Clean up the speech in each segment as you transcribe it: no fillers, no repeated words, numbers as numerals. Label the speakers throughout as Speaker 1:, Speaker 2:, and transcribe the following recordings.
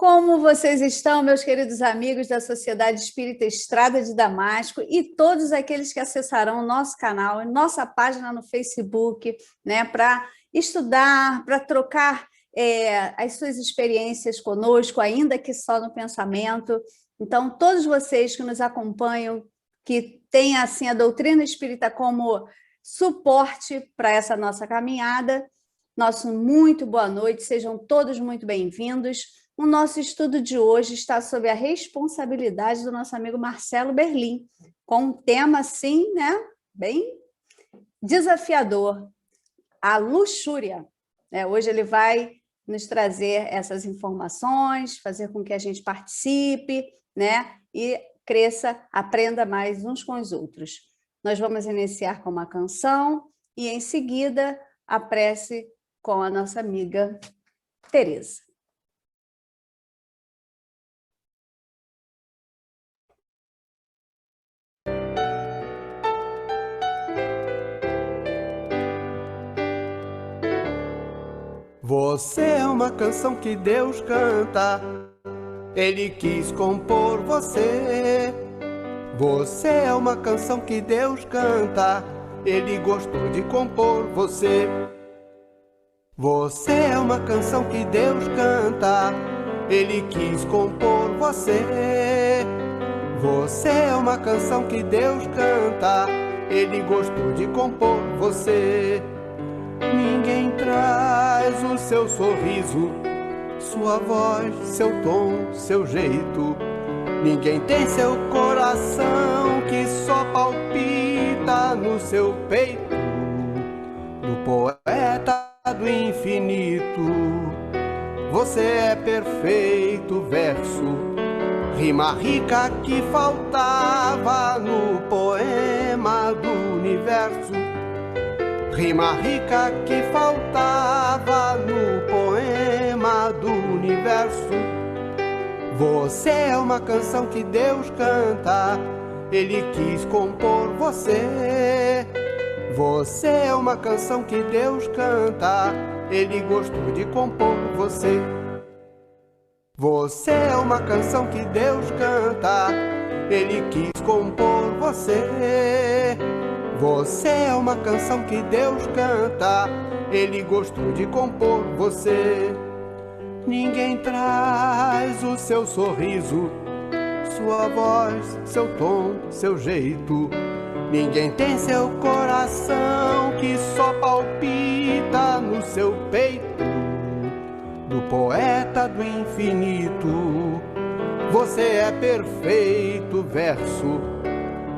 Speaker 1: Como vocês estão, meus queridos amigos da Sociedade Espírita Estrada de Damasco e todos aqueles que acessarão o nosso canal e nossa página no Facebook, né, para estudar, para trocar as suas experiências conosco, ainda que só no pensamento. Então, todos vocês que nos acompanham, que têm assim, a doutrina espírita como suporte para essa nossa caminhada, nosso muito boa noite, sejam todos muito bem-vindos. O nosso estudo de hoje está sob a responsabilidade do nosso amigo Marcelo Berlim, com um tema assim, né, bem desafiador, a luxúria. Hoje ele vai nos trazer essas informações, fazer com que a gente participe, né, e cresça, aprenda mais uns com os outros. Nós vamos iniciar com uma canção e, em seguida, a prece com a nossa amiga Tereza.
Speaker 2: Você é uma canção que Deus canta, Ele quis compor você. Você é uma canção que Deus canta, Ele gostou de compor você. Você é uma canção que Deus canta, Ele quis compor você. Você é uma canção que Deus canta, Ele gostou de compor você. Ninguém traz o seu sorriso, sua voz, seu tom, seu jeito. Ninguém tem seu coração que só palpita no seu peito. Do poeta do infinito, você é perfeito verso, rima rica que faltava no poema do universo. Rima rica que faltava no poema do universo. Você é uma canção que Deus canta, Ele quis compor você. Você é uma canção que Deus canta, Ele gostou de compor você. Você é uma canção que Deus canta, Ele quis compor você. Você é uma canção que Deus canta, Ele gostou de compor você. Ninguém traz o seu sorriso, sua voz, seu tom, seu jeito. Ninguém tem seu coração que só palpita no seu peito. Do poeta do infinito, você é perfeito verso,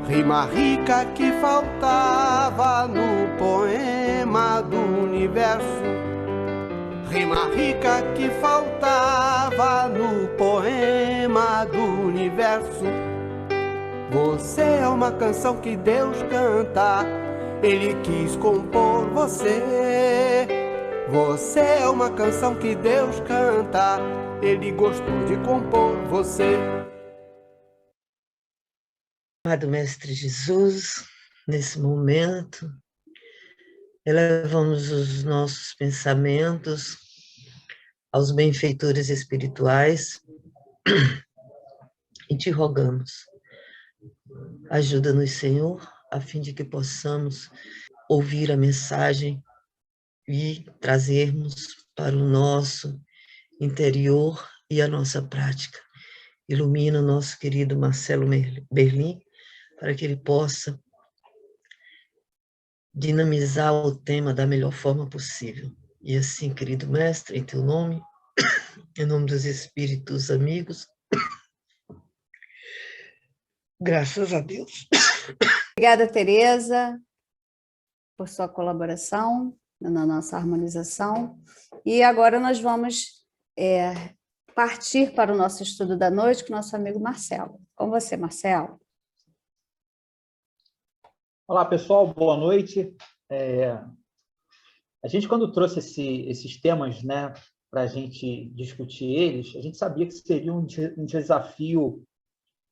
Speaker 2: rima rica que faltava no poema do universo. Rima rica que faltava no poema do universo. Você é uma canção que Deus canta, Ele quis compor você. Você é uma canção que Deus canta, Ele gostou de compor você.
Speaker 3: Amado Mestre Jesus, nesse momento, elevamos os nossos pensamentos aos benfeitores espirituais e te rogamos, ajuda-nos, Senhor, a fim de que possamos ouvir a mensagem e trazermos para o nosso interior e a nossa prática. Ilumina o nosso querido Marcelo Berlim, para que ele possa dinamizar o tema da melhor forma possível. E assim, querido mestre, em teu nome, em nome dos espíritos amigos, graças a Deus.
Speaker 1: Obrigada, Tereza, por sua colaboração na nossa harmonização. E agora nós vamos partir para o nosso estudo da noite com o nosso amigo Marcelo. Com você, Marcelo.
Speaker 4: Olá, pessoal, boa noite. A gente, quando trouxe esses temas, né, para a gente discutir eles, a gente sabia que seria um desafio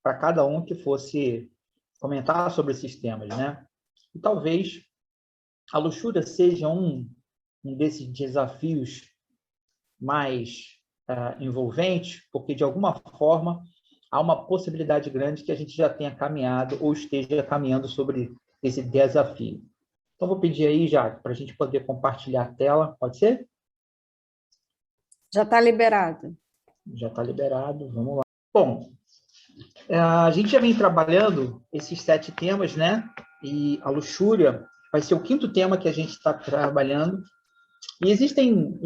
Speaker 4: para cada um que fosse comentar sobre esses temas, né? E talvez a luxúria seja um desses desafios mais envolvente, porque, de alguma forma, há uma possibilidade grande que a gente já tenha caminhado ou esteja caminhando sobre esse desafio. Então, vou pedir aí, Jaque, para a gente poder compartilhar a tela. Pode ser?
Speaker 1: Já está liberado.
Speaker 4: Já está liberado. Vamos lá. Bom, a gente já vem trabalhando esses 7 temas, né? E a luxúria vai ser o 5º tema que a gente está trabalhando. E existem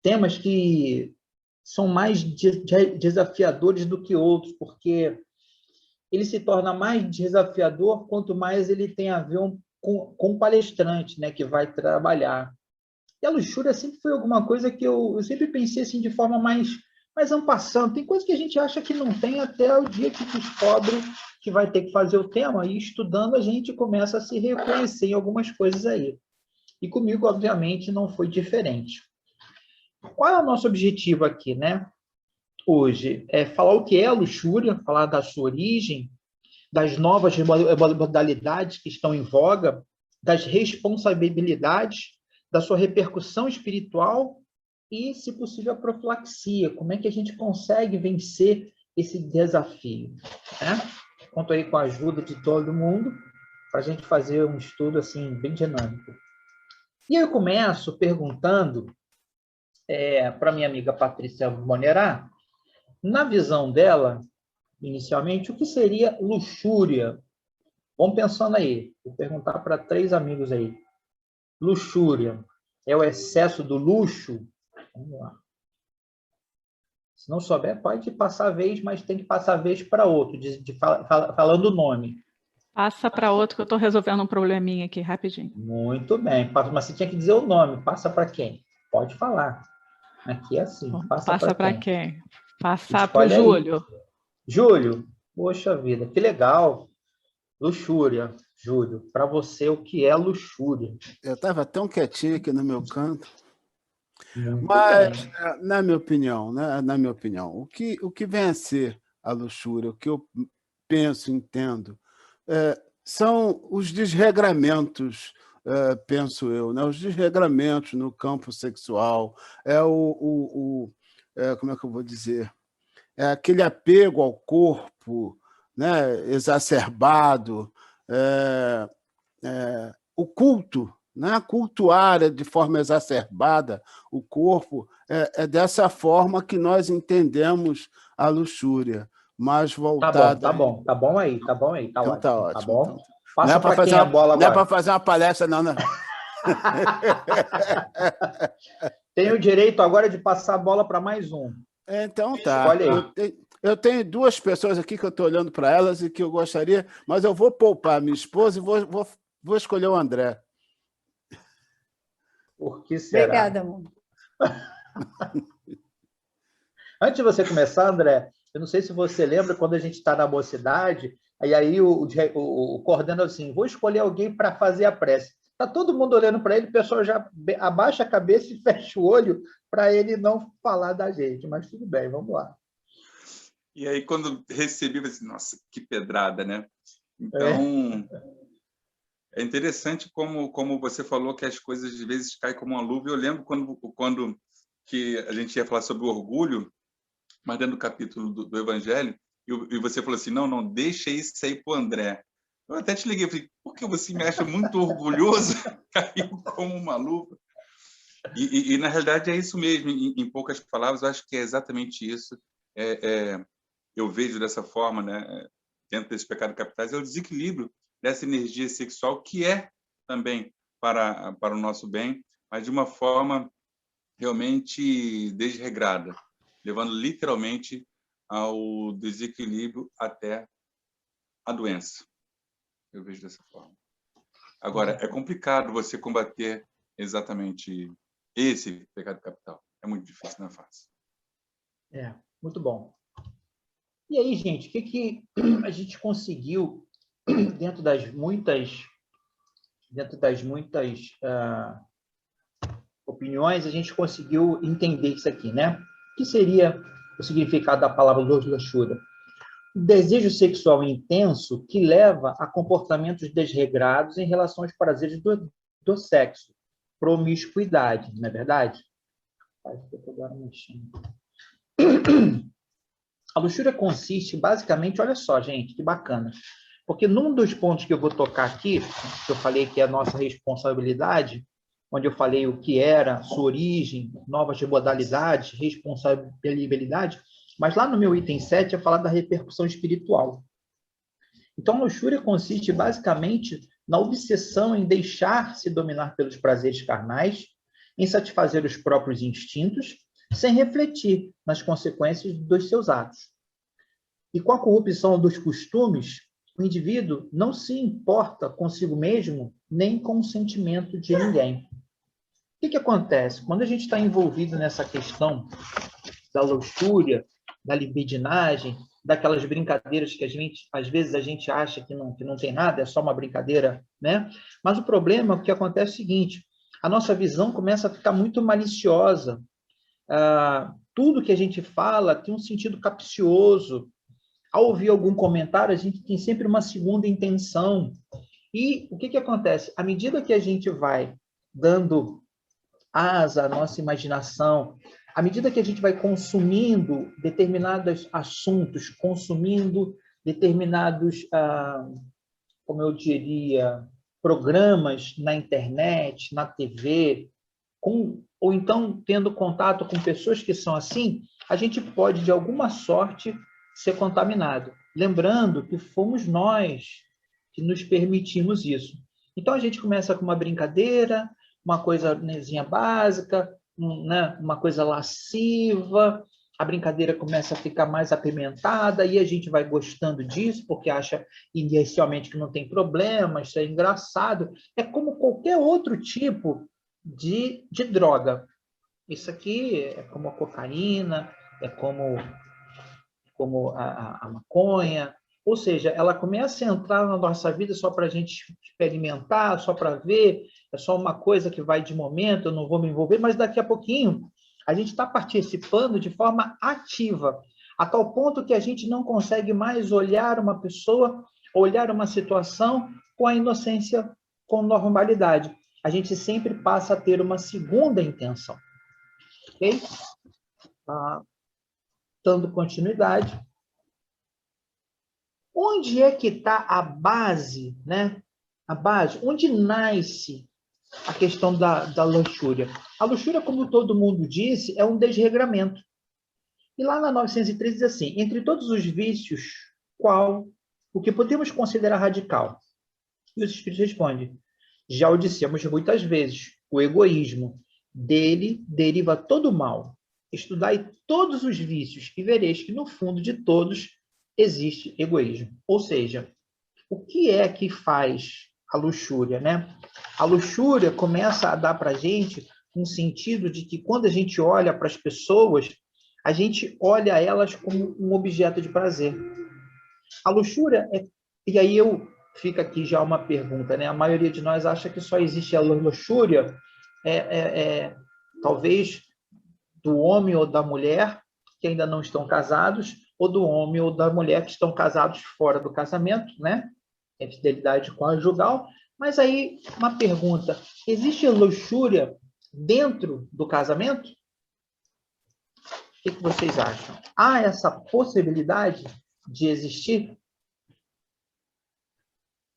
Speaker 4: temas que são mais desafiadores do que outros, porque ele se torna mais desafiador quanto mais ele tem a ver com o palestrante, né, que vai trabalhar. E a luxúria sempre foi alguma coisa que eu sempre pensei assim, de forma mais en passant. Tem coisa que a gente acha que não tem até o dia que descobre que vai ter que fazer o tema, e estudando a gente começa a se reconhecer em algumas coisas aí. E comigo, obviamente, não foi diferente. Qual é o nosso objetivo aqui, né? Hoje é falar o que é a luxúria, falar da sua origem, das novas modalidades que estão em voga, das responsabilidades, da sua repercussão espiritual e, se possível, a profilaxia. Como é que a gente consegue vencer esse desafio? Né? Conto aí com a ajuda de todo mundo para a gente fazer um estudo assim bem dinâmico. E eu começo perguntando para minha amiga Patrícia Monerá, na visão dela, inicialmente, o que seria luxúria? Vamos pensando aí. Vou perguntar para 3 amigos aí. Luxúria é o excesso do luxo? Vamos lá. Se não souber, pode passar a vez, mas tem que passar a vez para outro, falando o nome.
Speaker 5: Passa para outro que eu estou resolvendo um probleminha aqui, rapidinho.
Speaker 4: Muito bem. Mas você tinha que dizer o nome. Passa para quem? Pode falar. Aqui é assim.
Speaker 5: Passa para quem? Passar para o
Speaker 4: Escolhe aí.
Speaker 5: Júlio.
Speaker 4: Júlio, poxa vida, que legal. Luxúria, Júlio. Para você, o que é luxúria?
Speaker 2: Eu estava tão quietinho aqui no meu canto.
Speaker 4: Muito
Speaker 2: Mas,
Speaker 4: bem.
Speaker 2: na minha opinião, né, o que vem a ser a luxúria, o que eu penso, entendo, são os desregramentos, penso eu, né, os desregramentos no campo sexual, como é que eu vou dizer? É aquele apego ao corpo, né, exacerbado, o culto, né? Cultuar de forma exacerbada o corpo, é dessa forma que nós entendemos a luxúria, mais voltada...
Speaker 4: Tá bom aí, tá
Speaker 2: então,
Speaker 4: ótimo.
Speaker 2: tá ótimo.
Speaker 4: Tá bom?
Speaker 2: Então,
Speaker 4: Passa para quem a bola
Speaker 2: não é
Speaker 4: agora.
Speaker 2: para fazer uma palestra, não, né?
Speaker 4: Tenho o direito agora de passar a bola para mais um.
Speaker 2: Então tá.
Speaker 4: Escolhe aí.
Speaker 2: Eu tenho 2 pessoas aqui que eu estou olhando para elas e que eu gostaria, mas eu vou poupar a minha esposa e vou escolher o André.
Speaker 4: Por que será?
Speaker 1: Obrigada, amor.
Speaker 4: Antes de você começar, André, eu não sei se você lembra quando a gente está na mocidade, aí o coordenador assim, vou escolher alguém para fazer a prece. Está todo mundo olhando para ele, o pessoal já abaixa a cabeça e fecha o olho para ele não falar da gente, mas tudo bem, vamos lá.
Speaker 6: E aí, quando recebi, eu falei assim, nossa, que pedrada, né? Então, é interessante como você falou que as coisas, às vezes, caem como uma luva. Eu lembro quando que a gente ia falar sobre o orgulho, mas dentro do capítulo do Evangelho, e você falou assim, não, deixa isso aí para o André. Eu até te liguei, falei, porque você me acha muito orgulhoso? Caiu como uma luva. E, na realidade, é isso mesmo. Em poucas palavras, eu acho que é exatamente isso. Eu vejo dessa forma, né, dentro desses pecados capitais, é o desequilíbrio dessa energia sexual, que é também para o nosso bem, mas de uma forma realmente desregrada, levando literalmente ao desequilíbrio até a doença. Eu vejo dessa forma. Agora, é complicado você combater exatamente esse pecado capital. É muito difícil, não é fácil.
Speaker 4: Muito bom. E aí, gente, o que a gente conseguiu, dentro das muitas opiniões, a gente conseguiu entender isso aqui, né? O que seria o significado da palavra luxúria? O desejo sexual intenso que leva a comportamentos desregrados em relação aos prazeres do sexo. Promiscuidade, não é verdade? A luxúria consiste, basicamente, olha só, gente, que bacana. Porque num dos pontos que eu vou tocar aqui, que eu falei que é a nossa responsabilidade, onde eu falei o que era, sua origem, novas modalidades, responsabilidade, mas lá no meu item 7 é falar da repercussão espiritual. Então, a luxúria consiste basicamente na obsessão em deixar-se dominar pelos prazeres carnais, em satisfazer os próprios instintos, sem refletir nas consequências dos seus atos. E com a corrupção dos costumes, o indivíduo não se importa consigo mesmo, nem com o sentimento de ninguém. O que acontece? Quando a gente está envolvido nessa questão da luxúria, da libidinagem, daquelas brincadeiras que às vezes a gente acha que não tem nada, é só uma brincadeira, né? Mas o problema, o que acontece é o seguinte, a nossa visão começa a ficar muito maliciosa. Tudo que a gente fala tem um sentido capcioso. Ao ouvir algum comentário, a gente tem sempre uma segunda intenção. E o que acontece? À medida que a gente vai dando asa à nossa imaginação, à medida que a gente vai consumindo determinados assuntos, consumindo determinados, como eu diria, programas na internet, na TV, ou então tendo contato com pessoas que são assim, a gente pode, de alguma sorte, ser contaminado. Lembrando que fomos nós que nos permitimos isso. Então, a gente começa com uma brincadeira, uma coisazinha básica, né? Uma coisa lasciva, a brincadeira começa a ficar mais apimentada e a gente vai gostando disso, porque acha inicialmente que não tem problema, isso é engraçado. É como qualquer outro tipo de droga. Isso aqui é como a cocaína, é como a maconha, ou seja, ela começa a entrar na nossa vida só para a gente experimentar, só para ver, é só uma coisa que vai de momento, eu não vou me envolver, mas daqui a pouquinho a gente está participando de forma ativa, a tal ponto que a gente não consegue mais olhar uma pessoa, olhar uma situação com a inocência, com normalidade. A gente sempre passa a ter uma segunda intenção. Ok? Dando continuidade. Onde é que está a base, né? A base, onde nasce a questão da luxúria? A luxúria, como todo mundo disse, é um desregramento. E lá na 913 diz assim, entre todos os vícios, qual o que podemos considerar radical? E os espíritos respondem, já o dissemos muitas vezes, o egoísmo, dele deriva todo o mal. Estudai todos os vícios e vereis que no fundo de todos existe egoísmo. Ou seja, o que é que faz a luxúria, né? A luxúria começa a dar para a gente um sentido de que quando a gente olha para as pessoas, a gente olha elas como um objeto de prazer. A luxúria é... E aí fica aqui já uma pergunta, né? A maioria de nós acha que só existe a luxúria, talvez do homem ou da mulher que ainda não estão casados, ou do homem ou da mulher que estão casados fora do casamento, né? É fidelidade conjugal. Mas aí, uma pergunta, existe luxúria dentro do casamento? O que vocês acham? Há essa possibilidade de existir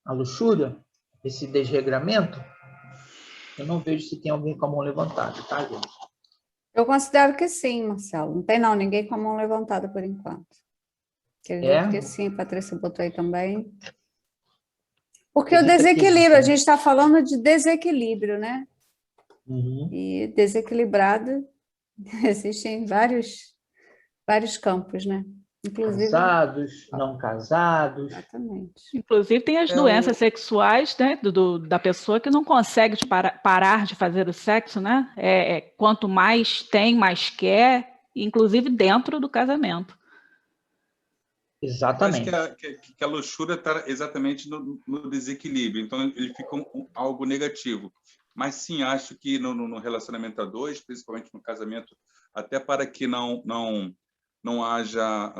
Speaker 4: a luxúria, esse desregramento? Eu não vejo se tem alguém com a mão levantada, tá, gente?
Speaker 1: Eu considero que sim, Marcelo. Não tem, não, ninguém com a mão levantada por enquanto. Acredito que sim, a Patrícia botou aí também. Porque o desequilíbrio, a gente está falando de desequilíbrio, né?
Speaker 4: Uhum.
Speaker 1: E desequilibrado existem vários campos, né? Inclusive...
Speaker 4: Casados, não casados.
Speaker 1: Exatamente.
Speaker 5: Inclusive tem as doenças sexuais, né, da pessoa que não consegue parar de fazer o sexo, né? Quanto mais tem, mais quer, inclusive dentro do casamento.
Speaker 4: Exatamente.
Speaker 6: Eu acho que a luxúria está exatamente no desequilíbrio, então ele fica algo negativo. Mas sim, acho que no relacionamento a dois, principalmente no casamento, até para que não haja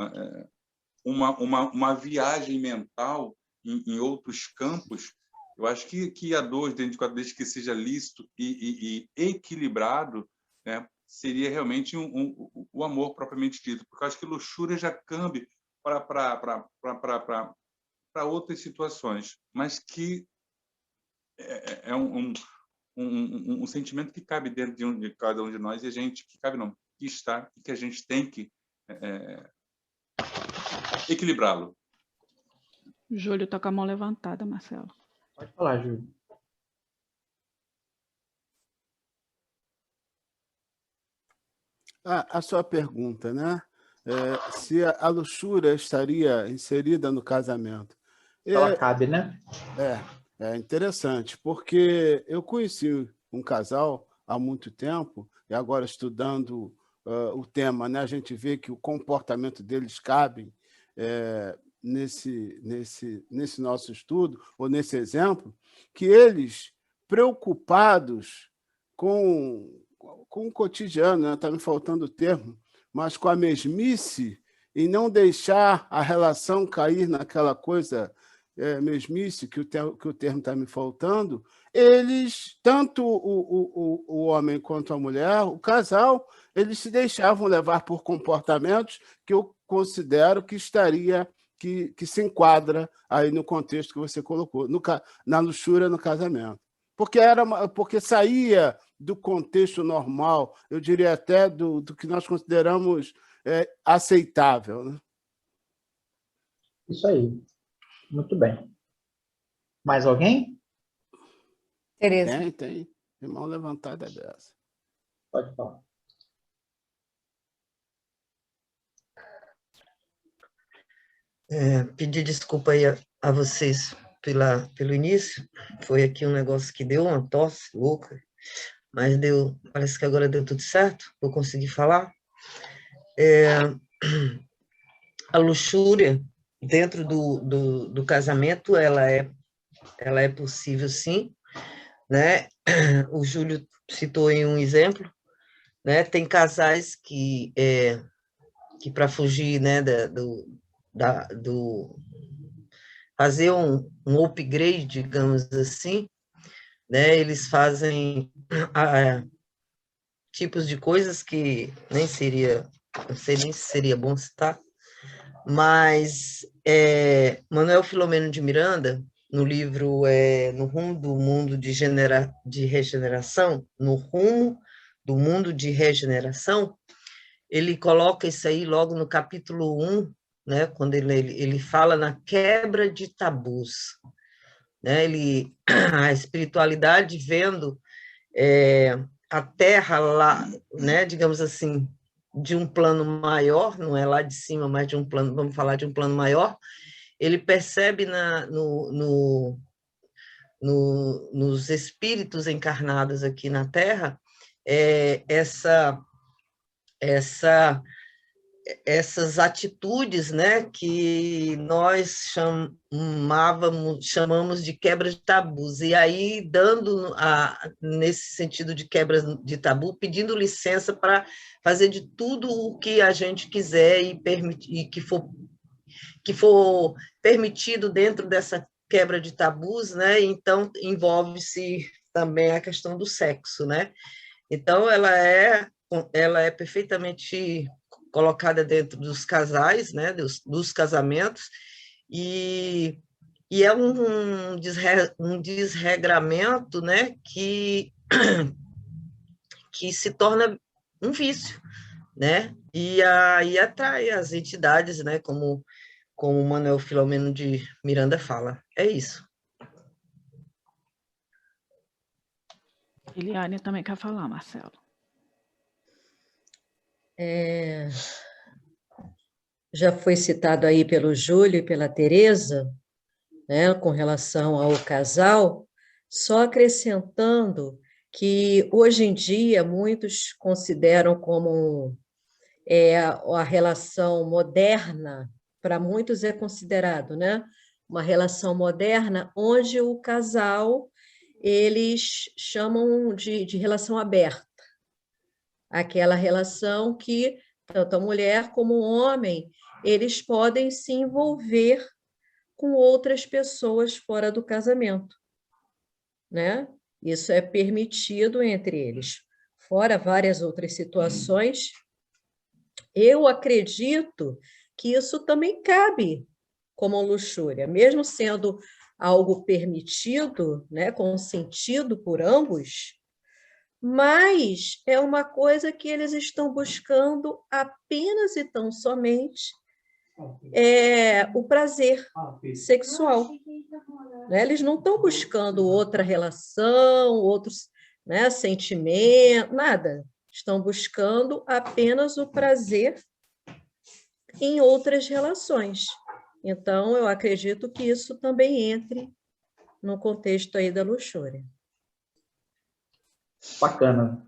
Speaker 6: uma viagem mental em outros campos, eu acho que a dois, dentro de quatro, desde que seja lícito e equilibrado, né, seria realmente o amor propriamente dito, porque eu acho que luxúria já cabe para outras situações, mas que é um sentimento que cabe dentro de cada um de nós, e a gente, que cabe não, que está, e que a gente tem que equilibrá-lo.
Speaker 5: Júlio está com a mão levantada, Marcelo.
Speaker 4: Pode falar, Júlio.
Speaker 2: A sua pergunta, né? Se a luxúria estaria inserida no casamento.
Speaker 4: Ela cabe, né?
Speaker 2: É interessante, porque eu conheci um casal há muito tempo, e agora estudando o tema, né, a gente vê que o comportamento deles cabe nesse nosso estudo, ou nesse exemplo, que eles, preocupados com o cotidiano, está me faltando o termo, mas com a mesmice, e não deixar a relação cair naquela coisa mesmice, que o termo está me faltando, eles, tanto o homem quanto a mulher, o casal, eles se deixavam levar por comportamentos que eu considero que que se enquadra aí no contexto que você colocou, na luxúria no casamento. Porque saía do contexto normal, eu diria até do que nós consideramos aceitável. Né?
Speaker 4: Isso aí. Muito bem. Mais alguém?
Speaker 1: Tereza.
Speaker 2: Tem. Mão levantada dessa.
Speaker 4: Pode falar.
Speaker 3: Pedir desculpa aí a vocês pelo início. Foi aqui um negócio que deu uma tosse louca, mas parece que agora deu tudo certo, vou conseguir falar. A luxúria dentro do casamento, ela é possível, sim, né? O Júlio citou em um exemplo, né? Tem casais que para fugir, né, fazer um upgrade, digamos assim, né? Eles fazem tipos de coisas que não sei nem se seria bom citar, mas Manuel Filomeno de Miranda, no livro No Rumo do Mundo de Regeneração, no rumo do mundo de regeneração, ele coloca isso aí logo no capítulo 1, né, quando ele fala na quebra de tabus. Né, a espiritualidade vendo a Terra lá, né, digamos assim, de um plano maior, não é lá de cima, mas de um plano, vamos falar de um plano maior, ele percebe nos espíritos encarnados aqui na Terra essas atitudes, né, que nós chamamos de quebra de tabus, e aí nesse sentido de quebra de tabu, pedindo licença para fazer de tudo o que a gente quiser e que for permitido dentro dessa quebra de tabus, né? Então envolve-se também a questão do sexo, né? Então ela é perfeitamente colocada dentro dos casais, né, dos casamentos, e é um desregramento, né, que se torna um vício, né, e aí atrai as entidades, né, como o Manuel Filomeno de Miranda fala. É isso.
Speaker 5: Eliane também quer falar, Marcelo.
Speaker 7: Já foi citado aí pelo Júlio e pela Tereza, né, com relação ao casal, só acrescentando que, hoje em dia, muitos consideram como a relação moderna, para muitos é considerado, né, uma relação moderna, onde o casal, eles chamam de relação aberta, aquela relação que tanto a mulher como o homem, eles podem se envolver com outras pessoas fora do casamento, né? Isso é permitido entre eles. fora várias outras situações, eu acredito que isso também cabe como luxúria, mesmo sendo algo permitido, né, consentido por ambos, mas é uma coisa que eles estão buscando apenas e tão somente o prazer sexual. Né? Eles não estão buscando outra relação, outros, né, sentimentos, nada. Estão buscando apenas o prazer em outras relações. Então, eu acredito que isso também entre no contexto aí da luxúria.
Speaker 4: Bacana.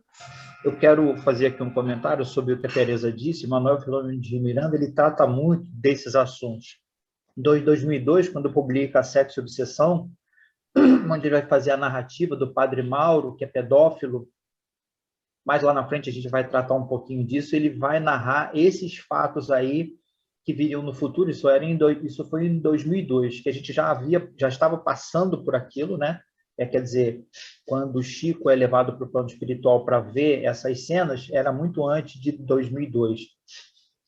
Speaker 4: Eu quero fazer aqui um comentário sobre o que a Tereza disse. Manuel Filomeno de Miranda, ele trata muito desses assuntos. Em 2002, quando publica Sexo e Obsessão, onde ele vai fazer a narrativa do padre Mauro, que é pedófilo, mais lá na frente a gente vai tratar um pouquinho disso, ele vai narrar esses fatos aí que viriam no futuro. Isso foi em 2002, que a gente já estava passando por aquilo, né? Quer dizer, quando o Chico é levado para o plano espiritual para ver essas cenas, era muito antes de 2002.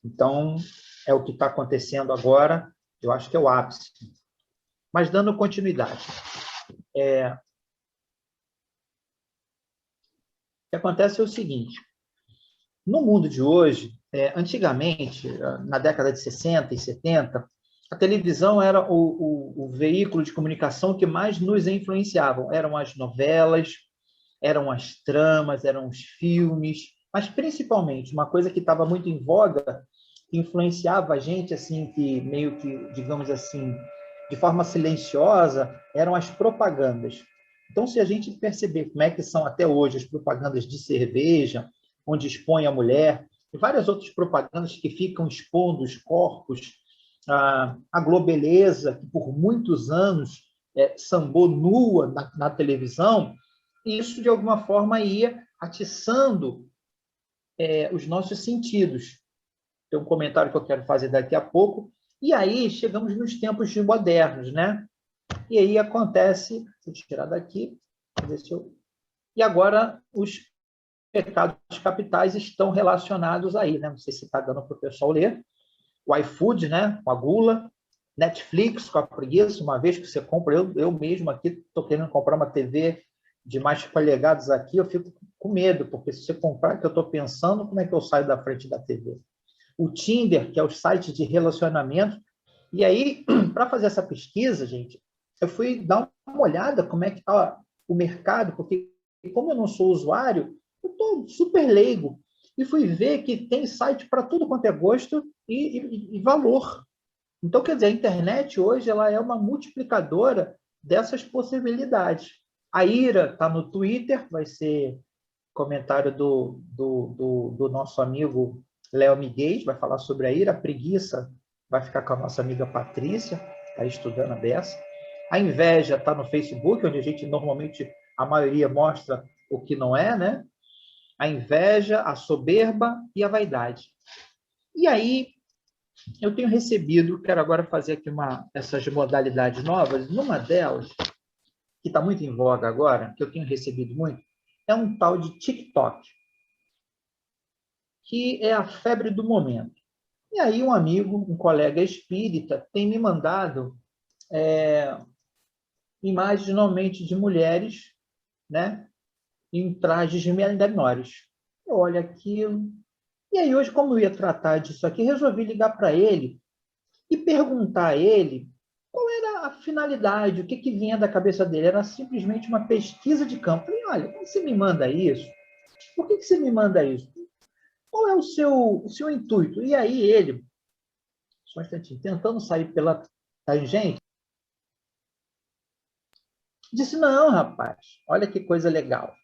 Speaker 4: Então, é o que está acontecendo agora, eu acho que é o ápice. Mas dando continuidade. O que acontece é o seguinte: no mundo de hoje, antigamente, na década de 60 e 70, a televisão era o veículo de comunicação que mais nos influenciavam. Eram as novelas, eram as tramas, eram os filmes, mas principalmente uma coisa que estava muito em voga, que influenciava a gente, assim, que meio que, digamos assim, de forma silenciosa, eram as propagandas. Então, se a gente perceber como é que são até hoje as propagandas de cerveja, onde expõe a mulher, e várias outras propagandas que ficam expondo os corpos, a Globeleza, que por muitos anos sambou nua na televisão, e isso, de alguma forma, ia atiçando os nossos sentidos. Tem um comentário que eu quero fazer daqui a pouco. E aí chegamos nos tempos modernos, né? E aí acontece, vou tirar daqui, e agora os pecados capitais estão relacionados aí, né? Não sei se está dando para o pessoal ler. O iFood, né? Com a gula, Netflix com a preguiça. Uma vez que você compra, eu mesmo aqui estou querendo comprar uma TV de mais polegadas aqui, eu fico com medo, porque se você comprar, que eu estou pensando, como é que eu saio da frente da TV? O Tinder, que é o site de relacionamento. E aí, para fazer essa pesquisa, gente, eu fui dar uma olhada como é que está o mercado, porque como eu não sou usuário, eu estou super leigo. E fui ver que tem site para tudo quanto é gosto e valor. Então, quer dizer, a internet hoje ela é uma multiplicadora dessas possibilidades. A Ira está no Twitter, vai ser comentário do nosso amigo Léo Miguel, vai falar sobre a Ira. A preguiça vai ficar com a nossa amiga Patrícia, está estudando a dessa. A inveja está no Facebook, onde a gente normalmente, a maioria mostra o que não é, né? A inveja, a soberba e a vaidade. E aí, eu tenho recebido, quero agora fazer aqui essas modalidades novas, numa delas, que está muito em voga agora, que eu tenho recebido muito, é um tal de TikTok, que é a febre do momento. E aí um amigo, um colega espírita, tem me mandado imagens, normalmente, de mulheres, né, em trajes menores. Eu olho aquilo. E aí hoje, como eu ia tratar disso aqui, resolvi ligar para ele e perguntar a ele qual era a finalidade, o que vinha da cabeça dele. Era simplesmente uma pesquisa de campo. Eu falei, olha, como você me manda isso? Por que você me manda isso? Qual é o seu intuito? E aí ele, só um instantinho, tentando sair pela tangente, disse, não, rapaz, olha que coisa legal.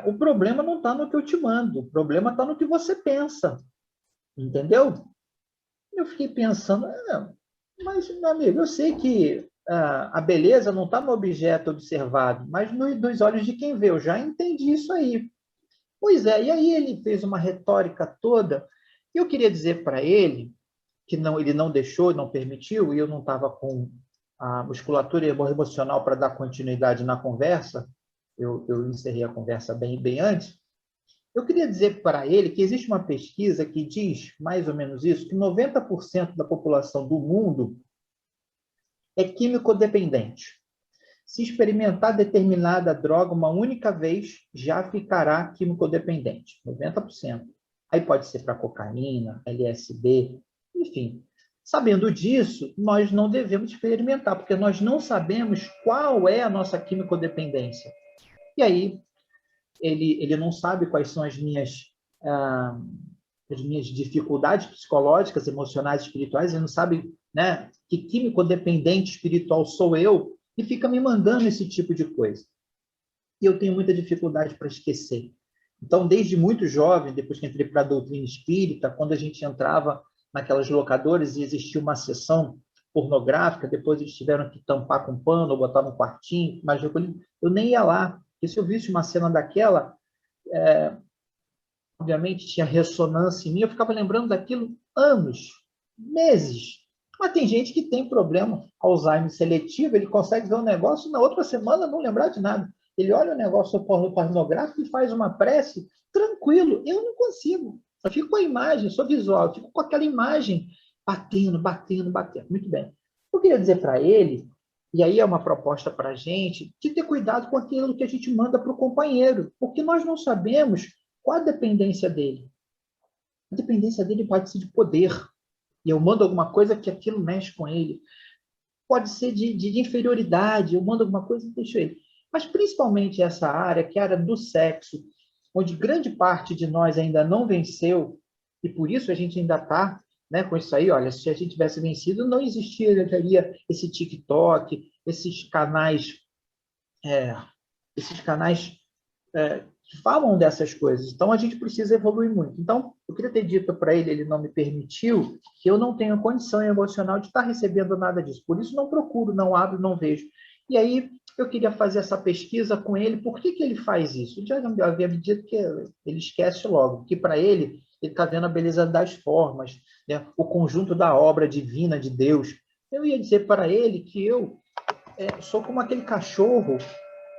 Speaker 4: O problema não está no que eu te mando, o problema está no que você pensa. Entendeu? Eu fiquei pensando, mas, meu amigo, eu sei que a beleza não está no objeto observado, mas nos olhos de quem vê. Eu já entendi isso aí. Pois é, e aí ele fez uma retórica toda. Eu queria dizer para ele que ele não deixou, não permitiu, e eu não estava com a musculatura emocional para dar continuidade na conversa, eu encerrei a conversa bem antes. Eu queria dizer para ele que existe uma pesquisa que diz, mais ou menos isso, que 90% da população do mundo é químico-dependente. Se experimentar determinada droga uma única vez, já ficará químico-dependente, 90%. Aí pode ser para cocaína, LSD, enfim. Sabendo disso, nós não devemos experimentar, porque nós não sabemos qual é a nossa químico-dependência. E aí, ele não sabe quais são as minhas dificuldades psicológicas, emocionais, espirituais, ele não sabe, né, que químico-dependente espiritual sou eu, e fica me mandando esse tipo de coisa. E eu tenho muita dificuldade para esquecer. Então, desde muito jovem, depois que entrei para a doutrina espírita, quando a gente entrava naquelas locadoras e existia uma sessão pornográfica, depois eles tiveram que tampar com pano ou botar num quartinho, mas eu nem ia lá. Porque se eu visse uma cena daquela, obviamente tinha ressonância em mim, eu ficava lembrando daquilo anos, meses. Mas tem gente que tem problema, Alzheimer seletivo, ele consegue ver um negócio, na outra semana não lembrar de nada. Ele olha o negócio pornográfico e faz uma prece, tranquilo. Eu não consigo. Eu fico com a imagem, sou visual, eu fico com aquela imagem batendo. Muito bem. Eu queria dizer para ele, e aí é uma proposta para a gente, de ter cuidado com aquilo que a gente manda para o companheiro, porque nós não sabemos qual a dependência dele. A dependência dele pode ser de poder. E eu mando alguma coisa que aquilo mexe com ele. Pode ser de inferioridade, eu mando alguma coisa e deixo ele. Mas principalmente essa área, que é a área do sexo, onde grande parte de nós ainda não venceu, e por isso a gente ainda está, né, com isso aí. Olha, se a gente tivesse vencido, não existiria esse TikTok, esses canais que falam dessas coisas. Então, a gente precisa evoluir muito. Então, eu queria ter dito para ele, ele não me permitiu, que eu não tenho condição emocional de estar recebendo nada disso. Por isso, não procuro, não abro, não vejo. E aí, eu queria fazer essa pesquisa com ele. Por que ele faz isso? Eu já havia me dito que ele esquece logo, que para ele está vendo a beleza das formas, né? O conjunto da obra divina de Deus. Eu ia dizer para ele que eu sou como aquele cachorro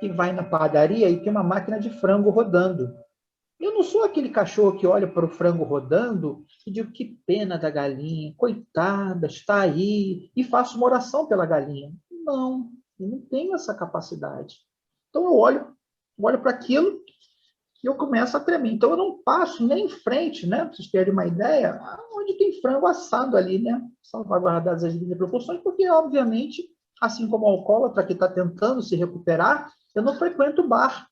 Speaker 4: que vai na padaria e tem uma máquina de frango rodando. Eu não sou aquele cachorro que olha para o frango rodando e digo que pena da galinha, coitada, está aí, e faço uma oração pela galinha. Não, eu não tenho essa capacidade. Então eu olho para aquilo e eu começo a tremer. Então eu não passo nem em frente, né? Para vocês terem uma ideia, onde tem frango assado ali, né? Salvaguardadas as devidas proporções, porque, obviamente, assim como o alcoólatra que está tentando se recuperar, eu não frequento bar,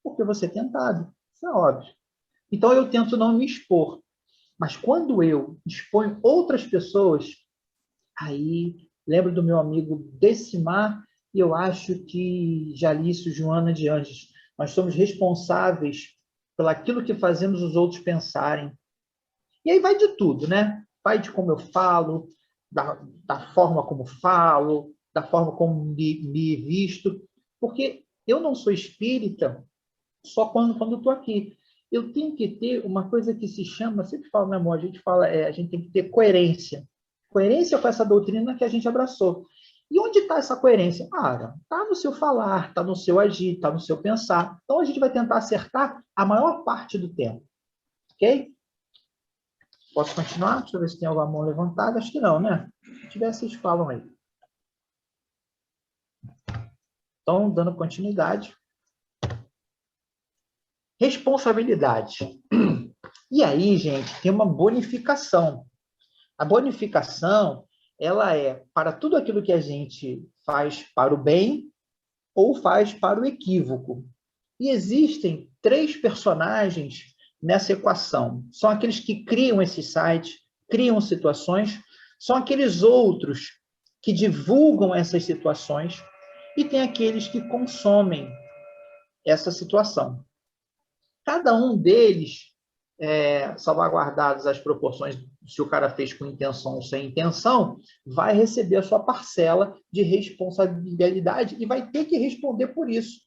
Speaker 4: porque eu vou ser tentado. Isso é óbvio. Então, eu tento não me expor. Mas quando eu exponho outras pessoas, aí lembro do meu amigo Decimar, e eu acho que Jalício, Joana de Anjos, nós somos responsáveis pelo aquilo que fazemos os outros pensarem. E aí vai de tudo, né? Vai de como eu falo, da forma como falo, da forma como me visto, porque eu não sou espírita só quando estou aqui. Eu tenho que ter uma coisa que se chama, sempre falo, meu amor, a gente tem que ter coerência. Coerência com essa doutrina que a gente abraçou. E onde está essa coerência? Está no seu falar, está no seu agir, está no seu pensar. Então, a gente vai tentar acertar a maior parte do tempo. Ok? Posso continuar? Deixa eu ver se tem alguma mão levantada. Acho que não, né? Se tiver, vocês falam aí. Então, dando continuidade. Responsabilidade. E aí, gente, tem uma bonificação. A bonificação, ela é para tudo aquilo que a gente faz para o bem ou faz para o equívoco. E existem 3 personagens nessa equação. São aqueles que criam esse site, criam situações, são aqueles outros que divulgam essas situações e tem aqueles que consomem essa situação. Cada um deles, salvaguardados as proporções, se o cara fez com intenção ou sem intenção, vai receber a sua parcela de responsabilidade e vai ter que responder por isso.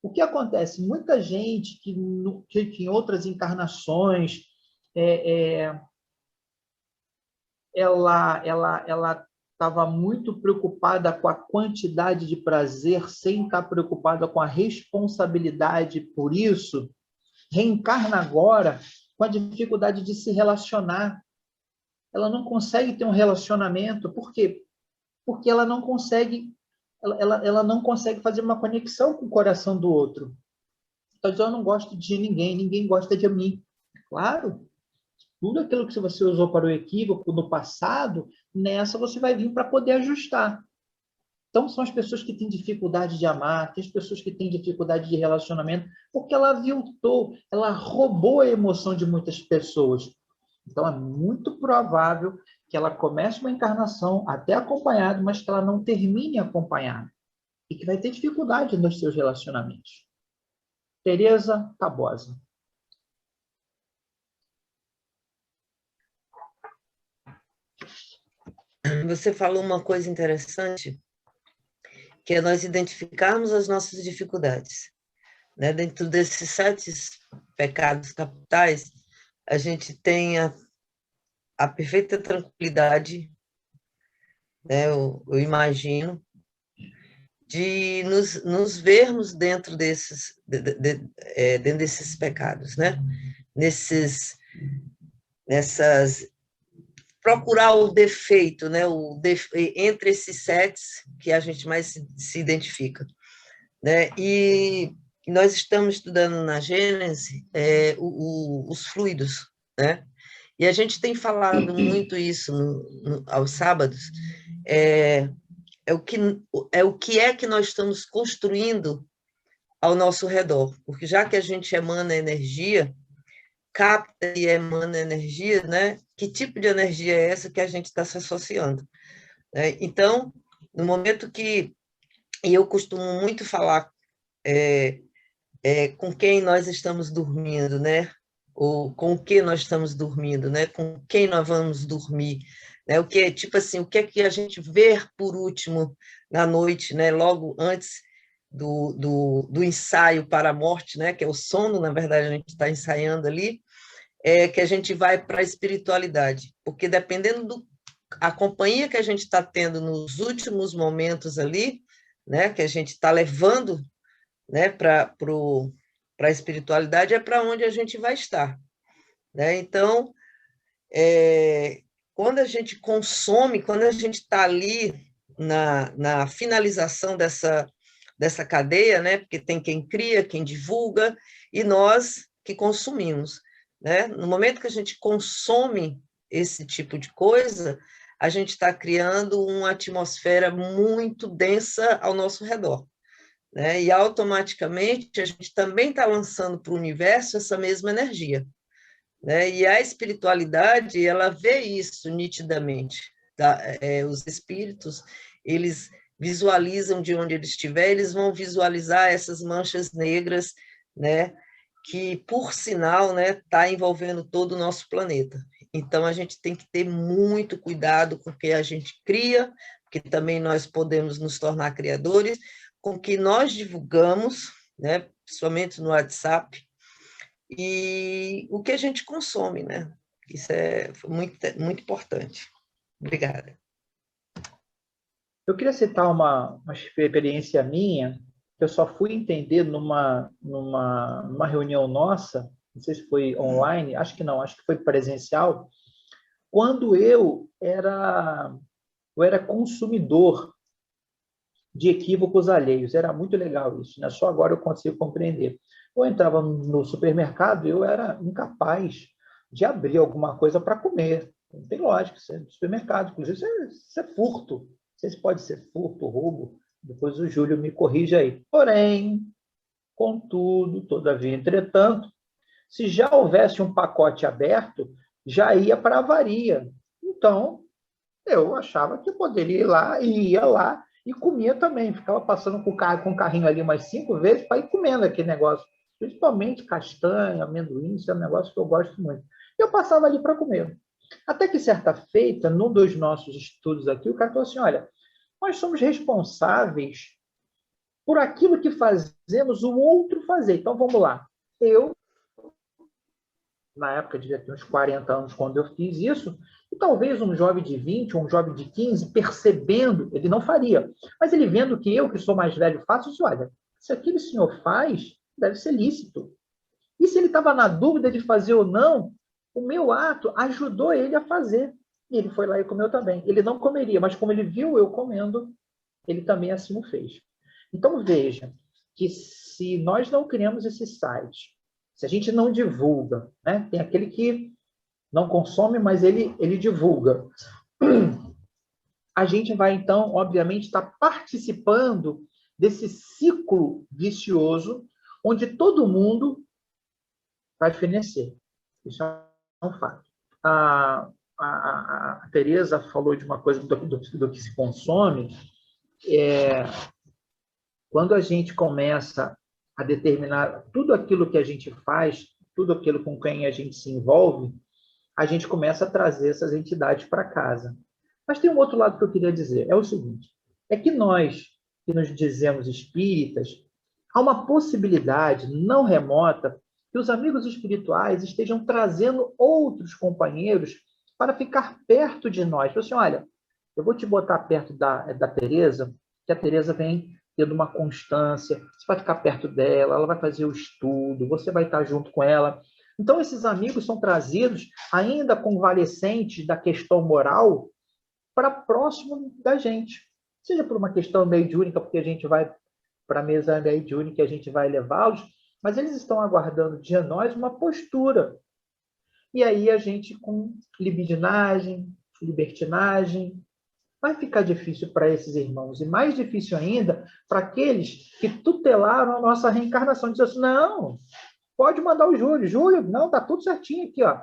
Speaker 4: O que acontece? Muita gente que em outras encarnações ela estava muito preocupada com a quantidade de prazer, sem estar preocupada com a responsabilidade por isso, reencarna agora com a dificuldade de se relacionar. Ela não consegue ter um relacionamento. Por quê? Porque ela não consegue, ela não consegue fazer uma conexão com o coração do outro. Então, eu não gosto de ninguém, ninguém gosta de mim. Claro, tudo aquilo que você usou para o equívoco no passado, nessa você vai vir para poder ajustar. Então, são as pessoas que têm dificuldade de amar, tem as pessoas que têm dificuldade de relacionamento, porque ela aviltou, ela roubou a emoção de muitas pessoas. Então, é muito provável que ela comece uma encarnação até acompanhada, mas que ela não termine acompanhada. E que vai ter dificuldade nos seus relacionamentos. Tereza Tabosa.
Speaker 3: Você falou uma coisa interessante, que é nós identificarmos as nossas dificuldades. Né? Dentro desses 7 pecados capitais, a gente tem a perfeita tranquilidade, né? Eu imagino, de nos vermos dentro desses pecados, né? Nessas procurar o defeito, né? Entre esses 7 que a gente mais se identifica, né? E nós estamos estudando na Gênese os fluidos, né? E a gente tem falado muito isso aos sábados, o que é que nós estamos construindo ao nosso redor, porque já que a gente emana energia, capta e emana energia, né? Que tipo de energia é essa que a gente está se associando? Né? Então, no momento e eu costumo muito falar com quem nós estamos dormindo, né? Ou com o que nós estamos dormindo, né? Com quem nós vamos dormir, né? O que é tipo assim, o que é que a gente vê por último na noite, né? Logo antes do ensaio para a morte, né? Que é o sono, na verdade a gente está ensaiando ali, que a gente vai para a espiritualidade, porque dependendo a companhia que a gente está tendo nos últimos momentos ali, né? Que a gente está levando, né? Para a espiritualidade é para onde a gente vai estar, né? Então, quando a gente consome, quando a gente está ali na finalização dessa cadeia, né? Porque tem quem cria, quem divulga, e nós que consumimos, né? No momento que a gente consome esse tipo de coisa, a gente está criando uma atmosfera muito densa ao nosso redor, né? E automaticamente a gente também está lançando para o universo essa mesma energia, né? E a espiritualidade, ela vê isso nitidamente, tá? Os espíritos, eles visualizam de onde eles estiverem, eles vão visualizar essas manchas negras, né? Que, por sinal, né, está envolvendo todo o nosso planeta. Então, a gente tem que ter muito cuidado com o que a gente cria, porque também nós podemos nos tornar criadores, com o que nós divulgamos, né, principalmente no WhatsApp, e o que a gente consome, né? Isso é muito, muito importante. Obrigada.
Speaker 4: Eu queria citar uma experiência minha, que eu só fui entender numa reunião nossa, não sei se foi online, acho que não, acho que foi presencial, quando eu era consumidor de equívocos alheios. Era muito legal isso, né? Só agora eu consigo compreender. Eu entrava no supermercado e eu era incapaz de abrir alguma coisa para comer. Não tem lógica, isso é no supermercado. Inclusive, isso é furto. Não sei se pode ser furto, roubo. Depois o Júlio me corrige aí. Porém, contudo, todavia, entretanto, se já houvesse um pacote aberto, já ia para a avaria. Então, eu achava que eu poderia ir lá, e ia lá, e comia também. Ficava passando com o carrinho ali umas 5 vezes para ir comendo aquele negócio. Principalmente castanha, amendoim, isso é um negócio que eu gosto muito. Eu passava ali para comer. Até que, certa feita, num dos nossos estudos aqui, o cara falou assim, olha, nós somos responsáveis por aquilo que fazemos o outro fazer. Então, vamos lá. Eu, na época, devia ter uns 40 anos quando eu fiz isso, E talvez um jovem de 20 ou um jovem de 15, percebendo, ele não faria. Mas ele vendo que eu, que sou mais velho, faço, diz, olha, se aquele senhor faz, deve ser lícito. E se ele estava na dúvida de fazer ou não, o meu ato ajudou ele a fazer. E ele foi lá e comeu também. Ele não comeria, mas como ele viu eu comendo, ele também assim o fez. Então, veja que se nós não criamos esse site, se a gente não divulga, né? Tem aquele que não consome, mas ele divulga. A gente vai, então, obviamente, estar participando desse ciclo vicioso, onde todo mundo vai fenecer. Isso é um fato. A Tereza falou de uma coisa do que se consome. Quando a gente começa a determinar tudo aquilo que a gente faz, tudo aquilo com quem a gente se envolve, a gente começa a trazer essas entidades para casa. Mas tem um outro lado que eu queria dizer, é o seguinte, é que nós, que nos dizemos espíritas, há uma possibilidade não remota que os amigos espirituais estejam trazendo outros companheiros para ficar perto de nós. Então, assim, olha, eu vou te botar perto da Tereza, que a Tereza vem tendo uma constância, você vai ficar perto dela, ela vai fazer o estudo, você vai estar junto com ela. Então, esses amigos são trazidos, ainda convalescentes da questão moral, para próximo da gente. Seja por uma questão mediúnica, porque a gente vai para a mesa mediúnica e a gente vai levá-los, mas eles estão aguardando de nós uma postura. E aí a gente, com libidinagem, libertinagem, vai ficar difícil para esses irmãos. E mais difícil ainda para aqueles que tutelaram a nossa reencarnação. Diz assim, não, pode mandar o Júlio. Júlio, não, está tudo certinho aqui. Ó.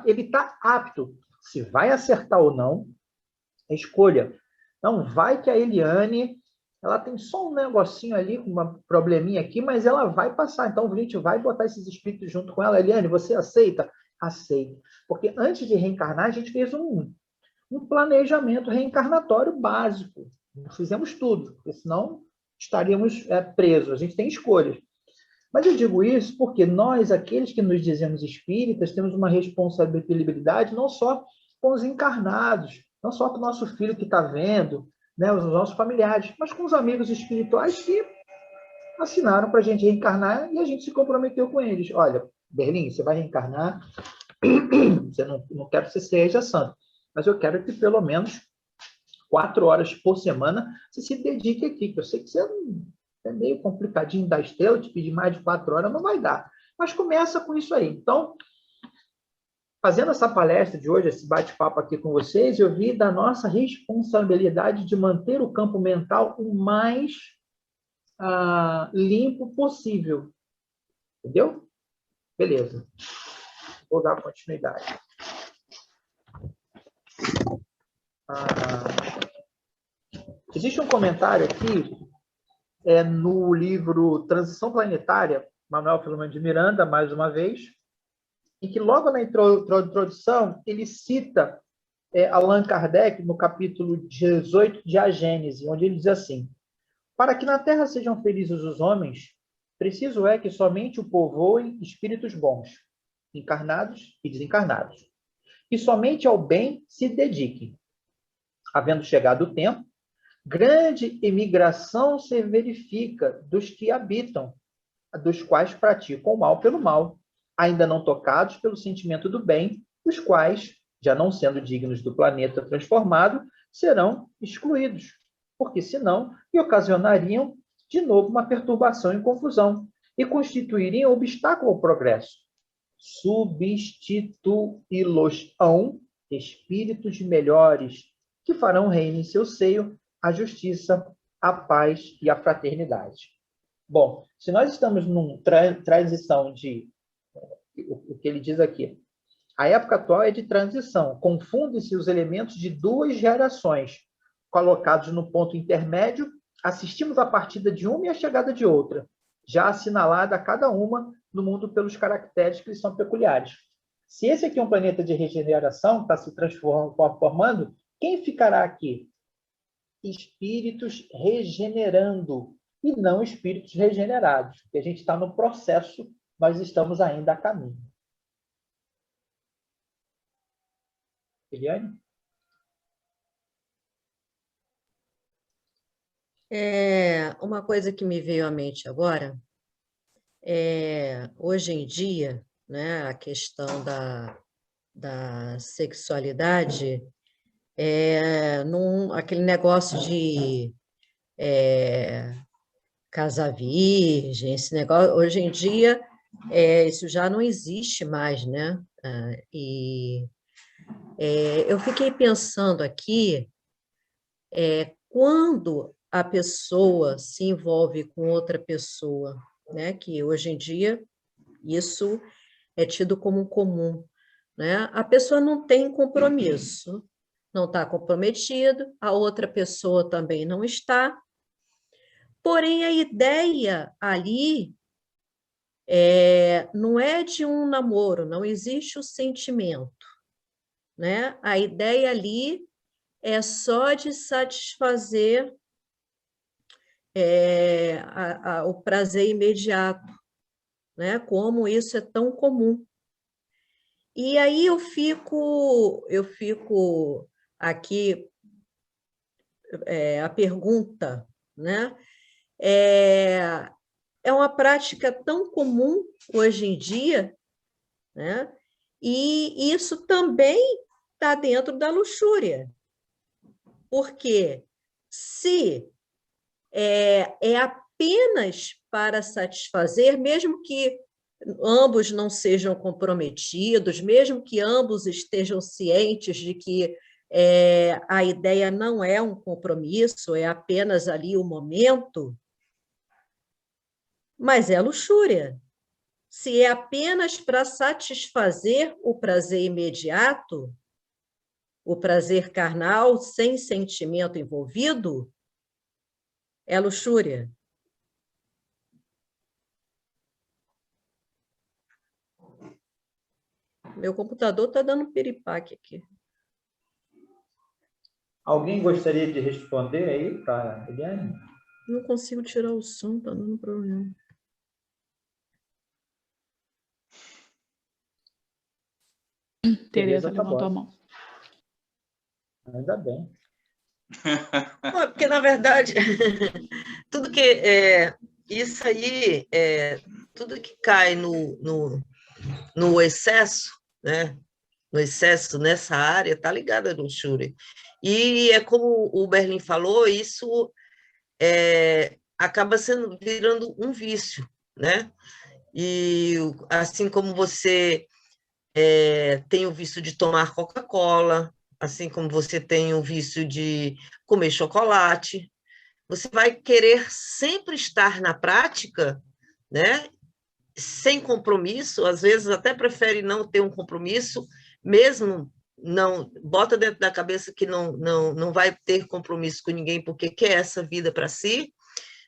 Speaker 4: Ele está apto. Se vai acertar ou não, é escolha. Não, vai que a Eliane, ela tem só um negocinho ali, uma probleminha aqui, mas ela vai passar. Então, a gente vai botar esses espíritos junto com ela. Eliane, você aceita? Aceita. Porque antes de reencarnar, a gente fez um planejamento reencarnatório básico. Nós fizemos tudo, porque senão estaríamos presos. A gente tem escolhas. Mas eu digo isso porque nós, aqueles que nos dizemos espíritas, temos uma responsabilidade não só com os encarnados, não só com o nosso filho que está vendo, né, os nossos familiares, mas com os amigos espirituais que assinaram para a gente reencarnar e a gente se comprometeu com eles. Olha, Berlim, você vai reencarnar, você não quero que você seja santo, mas eu quero que pelo menos 4 horas por semana você se dedique aqui, que eu sei que você é meio complicadinho da estrela, te pedir mais de 4 horas não vai dar. Mas começa com isso aí. Então, fazendo essa palestra de hoje, esse bate-papo aqui com vocês, eu vi da nossa responsabilidade de manter o campo mental o mais limpo possível. Entendeu? Beleza. Vou dar continuidade. Existe um comentário aqui no livro Transição Planetária, Manuel Filomeno de Miranda, mais uma vez, em que logo na introdução ele cita Allan Kardec no capítulo 18 de A Gênese, onde ele diz assim: para que na Terra sejam felizes os homens, preciso é que somente o povoem espíritos bons, encarnados e desencarnados, e somente ao bem se dediquem. Havendo chegado o tempo, grande imigração se verifica dos que habitam, dos quais praticam o mal pelo mal, ainda não tocados pelo sentimento do bem, os quais, já não sendo dignos do planeta transformado, serão excluídos, porque senão lhe ocasionariam de novo uma perturbação e confusão, e constituiriam obstáculo ao progresso. Substituí-los-ão espíritos melhores, que farão reino em seu seio a justiça, a paz e a fraternidade. Bom, se nós estamos numa transição de... O que ele diz aqui? A época atual é de transição. Confundem-se os elementos de 2 gerações. Colocados no ponto intermédio, assistimos à partida de uma e à chegada de outra, já assinalada cada uma no mundo pelos caracteres que lhes são peculiares. Se esse aqui é um planeta de regeneração, está se transformando, quem ficará aqui? Espíritos regenerando, e não espíritos regenerados, porque a gente está no processo, nós estamos ainda a caminho. Eliane?
Speaker 7: Uma coisa que me veio à mente agora hoje em dia, né, a questão da sexualidade, aquele negócio de casar virgem, esse negócio, hoje em dia, isso já não existe mais, né? Eu fiquei pensando aqui, quando a pessoa se envolve com outra pessoa, né? Que hoje em dia isso é tido como comum, né? A pessoa não tem compromisso, não está comprometido, a outra pessoa também não está, porém a ideia ali não é de um namoro, não existe o sentimento, né? A ideia ali é só de satisfazer o prazer imediato, né? Como isso é tão comum. E aí eu fico aqui a pergunta, né? É uma prática tão comum hoje em dia, né? E isso também está dentro da luxúria, porque se é apenas para satisfazer, mesmo que ambos não sejam comprometidos, mesmo que ambos estejam cientes de que a ideia não é um compromisso, é apenas ali o momento, mas é luxúria. Se é apenas para satisfazer o prazer imediato, o prazer carnal, sem sentimento envolvido, é luxúria. Meu computador está dando um piripaque aqui.
Speaker 4: Alguém gostaria de responder aí para a Eliane?
Speaker 7: Não consigo tirar o som, está dando problema.
Speaker 5: Tereza levantou a mão.
Speaker 4: Ainda bem.
Speaker 3: Porque, na verdade, tudo que isso aí, tudo que cai no excesso, né? No excesso nessa área, está ligado à luxúria. E é como o Berlim falou, isso acaba virando um vício, né? E assim como você tem o vício de tomar Coca-Cola, assim como você tem o vício de comer chocolate, você vai querer sempre estar na prática, né? Sem compromisso, às vezes até prefere não ter um compromisso, mesmo não, bota dentro da cabeça que não vai ter compromisso com ninguém porque quer essa vida para si,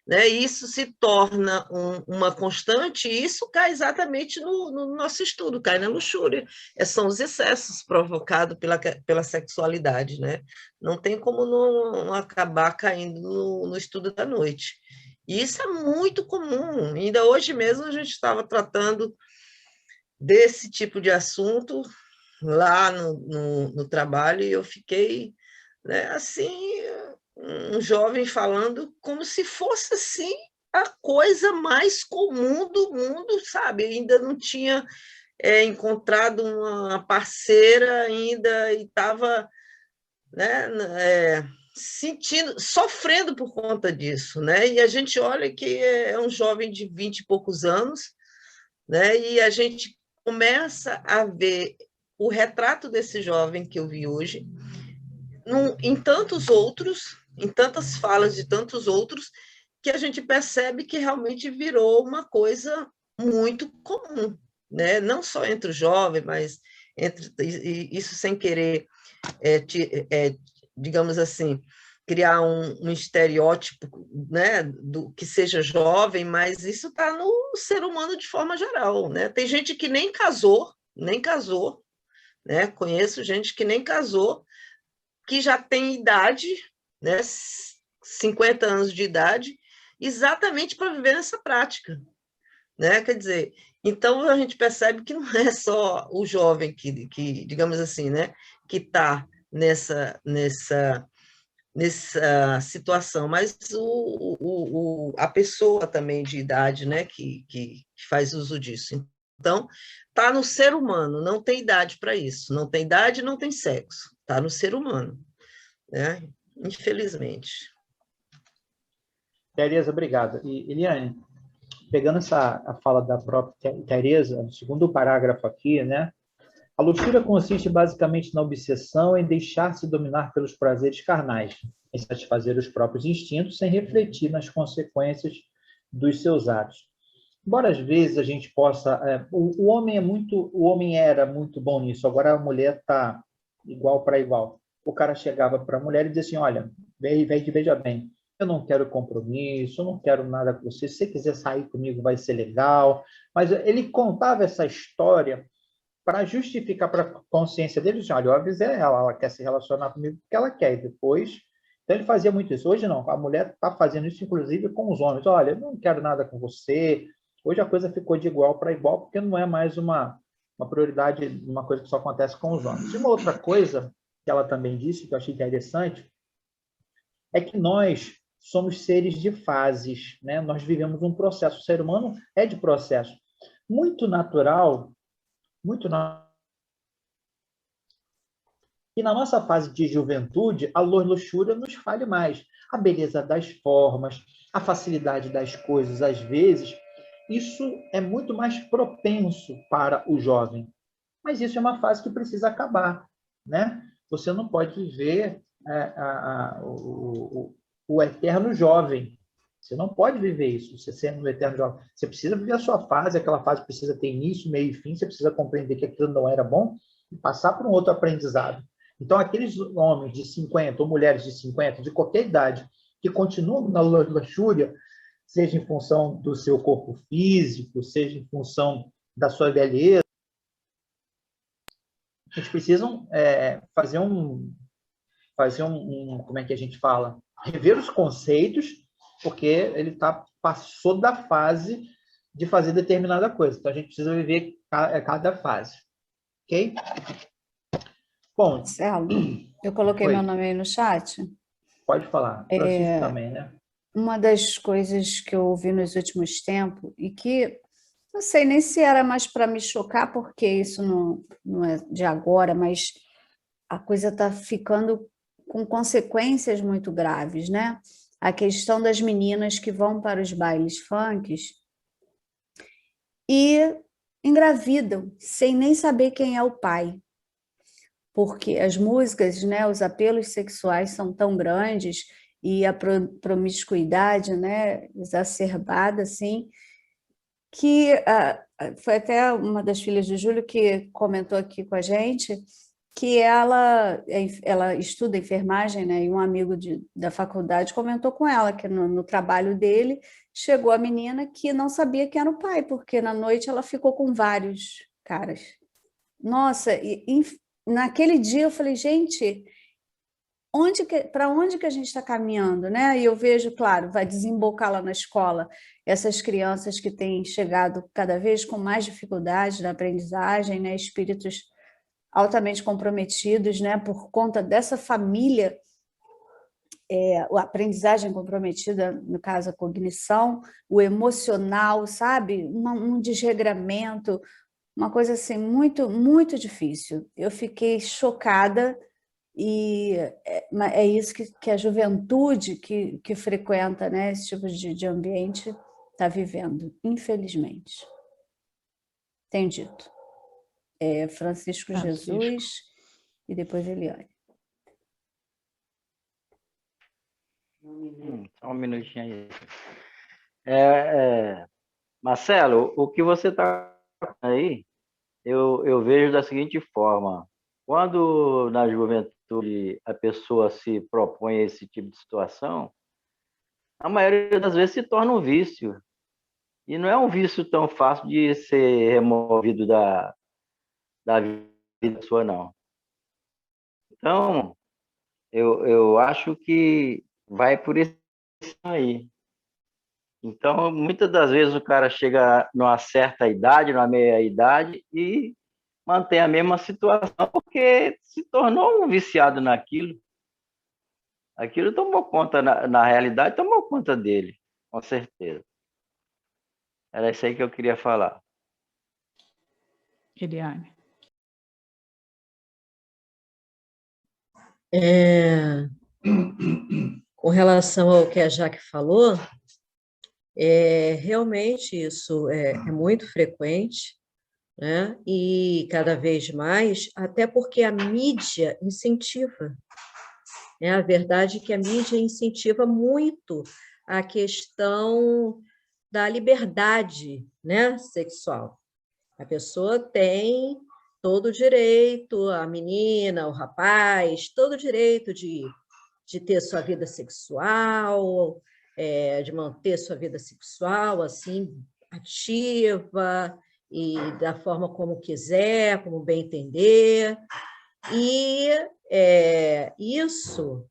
Speaker 3: né? E isso se torna uma constante, e isso cai exatamente no nosso estudo, cai na luxúria. São os excessos provocados pela sexualidade, né? Não tem como não acabar caindo no estudo da noite. E isso é muito comum. Ainda hoje mesmo a gente estava tratando desse tipo de assunto lá no trabalho, e eu fiquei, né, assim, um jovem falando como se fosse assim a coisa mais comum do mundo, sabe? Ainda não tinha encontrado uma parceira ainda e estava, né, sofrendo por conta disso, né? E a gente olha que é um jovem de 20 e poucos anos, né? E a gente começa a ver o retrato desse jovem que eu vi hoje em tantos outros, em tantas falas de tantos outros, que a gente percebe que realmente virou uma coisa muito comum, né? Não só entre os jovens, mas isso sem querer, digamos assim, criar um estereótipo, né, do que seja jovem, mas isso está no ser humano de forma geral, né? Tem gente que nem casou, né? Conheço gente que nem casou, que já tem idade, né, 50 anos de idade, exatamente para viver nessa prática, né? Quer dizer, então a gente percebe que não é só o jovem que digamos assim, né, que está nessa situação, mas a pessoa também de idade, né, que faz uso disso. Então, está no ser humano, não tem idade para isso, não tem idade, não tem sexo, está no ser humano, né? Infelizmente.
Speaker 4: Tereza, obrigado. E, Eliane, pegando a fala da própria Tereza, o segundo parágrafo aqui, né? A luxúria consiste basicamente na obsessão em deixar-se dominar pelos prazeres carnais, em satisfazer os próprios instintos sem refletir nas consequências dos seus atos. Embora às vezes a gente possa, o homem era muito bom nisso. Agora a mulher está igual para igual. O cara chegava para a mulher e dizia assim: olha, veja bem, eu não quero compromisso, eu não quero nada com você. Se você quiser sair comigo, vai ser legal. Mas ele contava essa história para justificar para a consciência dele, assim, olha, eu avisei ela quer se relacionar comigo porque ela quer, e depois... Então, ele fazia muito isso. Hoje, não. A mulher está fazendo isso, inclusive, com os homens. Olha, eu não quero nada com você. Hoje, a coisa ficou de igual para igual, porque não é mais uma prioridade, uma coisa que só acontece com os homens. E uma outra coisa que ela também disse, que eu achei interessante, é que nós somos seres de fases, né? Nós vivemos um processo. O ser humano é de processo. Muito natural, e na nossa fase de juventude, a luxúria nos fale mais. A beleza das formas, a facilidade das coisas, às vezes, isso é muito mais propenso para o jovem. Mas isso é uma fase que precisa acabar, né? Você não pode viver o eterno jovem. Você não pode viver isso, você sendo um eterno jovem. Você precisa viver a sua fase, aquela fase precisa ter início, meio e fim, você precisa compreender que aquilo não era bom e passar por um outro aprendizado. Então, aqueles homens de 50 ou mulheres de 50, de qualquer idade, que continuam na luxúria, seja em função do seu corpo físico, seja em função da sua beleza, eles precisam fazer como é que a gente fala? Rever os conceitos, porque ele passou da fase de fazer determinada coisa. Então, a gente precisa viver cada fase. Ok? Bom,
Speaker 1: Marcelo, eu coloquei meu nome aí no chat.
Speaker 4: Pode falar. Francisco também, né?
Speaker 1: Uma das coisas que eu ouvi nos últimos tempos e que não sei nem se era mais para me chocar, porque isso não é de agora, mas a coisa está ficando com consequências muito graves, né? A questão das meninas que vão para os bailes funks e engravidam sem nem saber quem é o pai. Porque as músicas, né, os apelos sexuais são tão grandes e a promiscuidade, né, exacerbada, assim, que foi até uma das filhas do Júlio que comentou aqui com a gente que ela estuda enfermagem, né, e um amigo da faculdade comentou com ela que no trabalho dele chegou a menina que não sabia quem era o pai, porque na noite ela ficou com vários caras. Nossa, naquele dia eu falei, gente, para onde que a gente está caminhando, né? E eu vejo, claro, vai desembocar lá na escola essas crianças que têm chegado cada vez com mais dificuldade na aprendizagem, né? Espíritos altamente comprometidos, né? Por conta dessa família, a aprendizagem comprometida, no caso a cognição, o emocional, sabe? Um desregramento, uma coisa assim muito, muito difícil. Eu fiquei chocada e é isso que a juventude que frequenta, né, esse tipo de ambiente está vivendo, infelizmente. Tenho dito. Francisco Jesus e depois Eliane.
Speaker 8: Só um minutinho aí. Marcelo, o que você está aí, eu vejo da seguinte forma. Quando na juventude a pessoa se propõe a esse tipo de situação, a maioria das vezes se torna um vício. E não é um vício tão fácil de ser removido da vida sua, não. Então, eu acho que vai por esse aí. Então, muitas das vezes o cara chega numa certa idade, numa meia-idade, e mantém a mesma situação porque se tornou um viciado naquilo. Aquilo tomou conta, na realidade, tomou conta dele, com certeza. Era isso aí que eu queria falar.
Speaker 5: Eliane.
Speaker 7: Com relação ao que a Jaque falou, realmente isso é muito frequente, né? E cada vez mais, até porque a mídia incentiva. A verdade é que a mídia incentiva muito a questão da liberdade, né, sexual. A pessoa tem todo o direito, a menina, o rapaz, todo o direito de ter sua vida sexual, de manter sua vida sexual assim ativa e da forma como quiser, como bem entender. E isso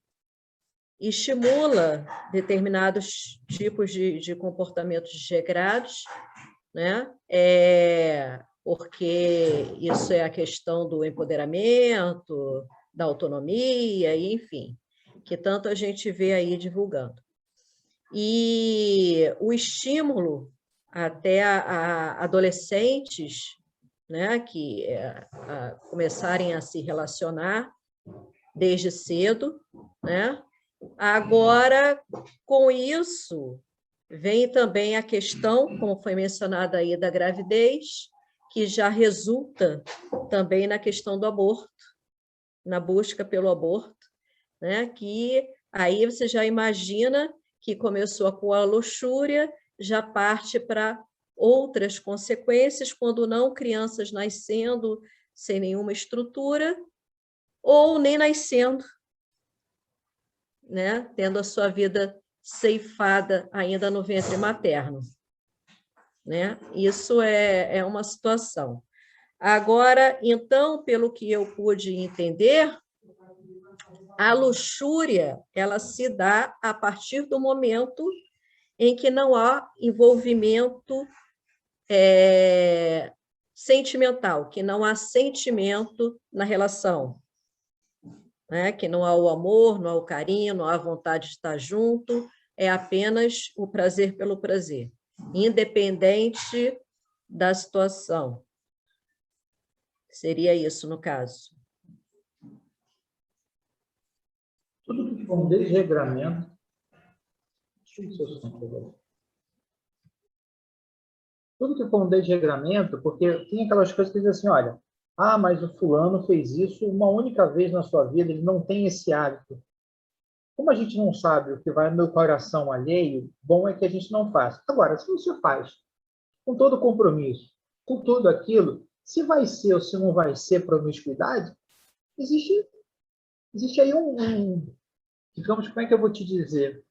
Speaker 7: estimula determinados tipos de comportamentos desregrados, né? Porque isso é a questão do empoderamento, da autonomia, enfim, que tanto a gente vê aí divulgando. E o estímulo até a adolescentes, né, que começarem a se relacionar desde cedo, né? Agora, com isso, vem também a questão, como foi mencionada aí, da gravidez, que já resulta também na questão do aborto, na busca pelo aborto, né? Que aí você já imagina que começou com a luxúria, já parte para outras consequências, quando não crianças nascendo sem nenhuma estrutura, ou nem nascendo, né? Tendo a sua vida ceifada ainda no ventre materno, né? Isso é uma situação. Agora, então, pelo que eu pude entender, a luxúria, ela se dá a partir do momento em que não há envolvimento sentimental, que não há sentimento na relação, né? Que não há o amor, não há o carinho, não há a vontade de estar junto, é apenas o prazer pelo prazer, independente da situação. Seria isso, no caso.
Speaker 4: Tudo que for um desregramento... Tudo que for um desregramento, porque tem aquelas coisas que dizem assim, olha, mas o fulano fez isso uma única vez na sua vida, ele não tem esse hábito. Como a gente não sabe o que vai no meu coração alheio, bom é que a gente não faz. Agora, se você faz com todo compromisso, com tudo aquilo, se vai ser ou se não vai ser promiscuidade, existe aí digamos, como é que eu vou te dizer?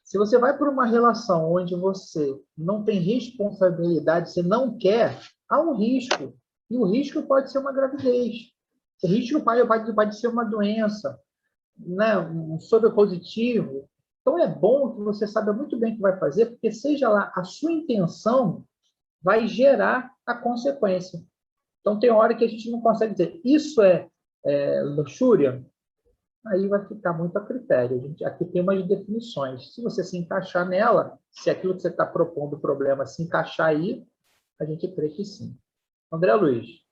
Speaker 4: Se você vai para uma relação onde você não tem responsabilidade, você não quer, há um risco. E o risco pode ser uma gravidez. O risco pode ser uma doença, né? Um sobrepositivo. Então, é bom que você saiba muito bem o que vai fazer, porque seja lá a sua intenção, vai gerar a consequência. Então, tem hora que a gente não consegue dizer isso é luxúria, aí vai ficar muito a critério. Aqui tem umas definições. Se você se encaixar nela, se aquilo que você está propondo o problema se encaixar aí, a gente crê que sim. André Luiz.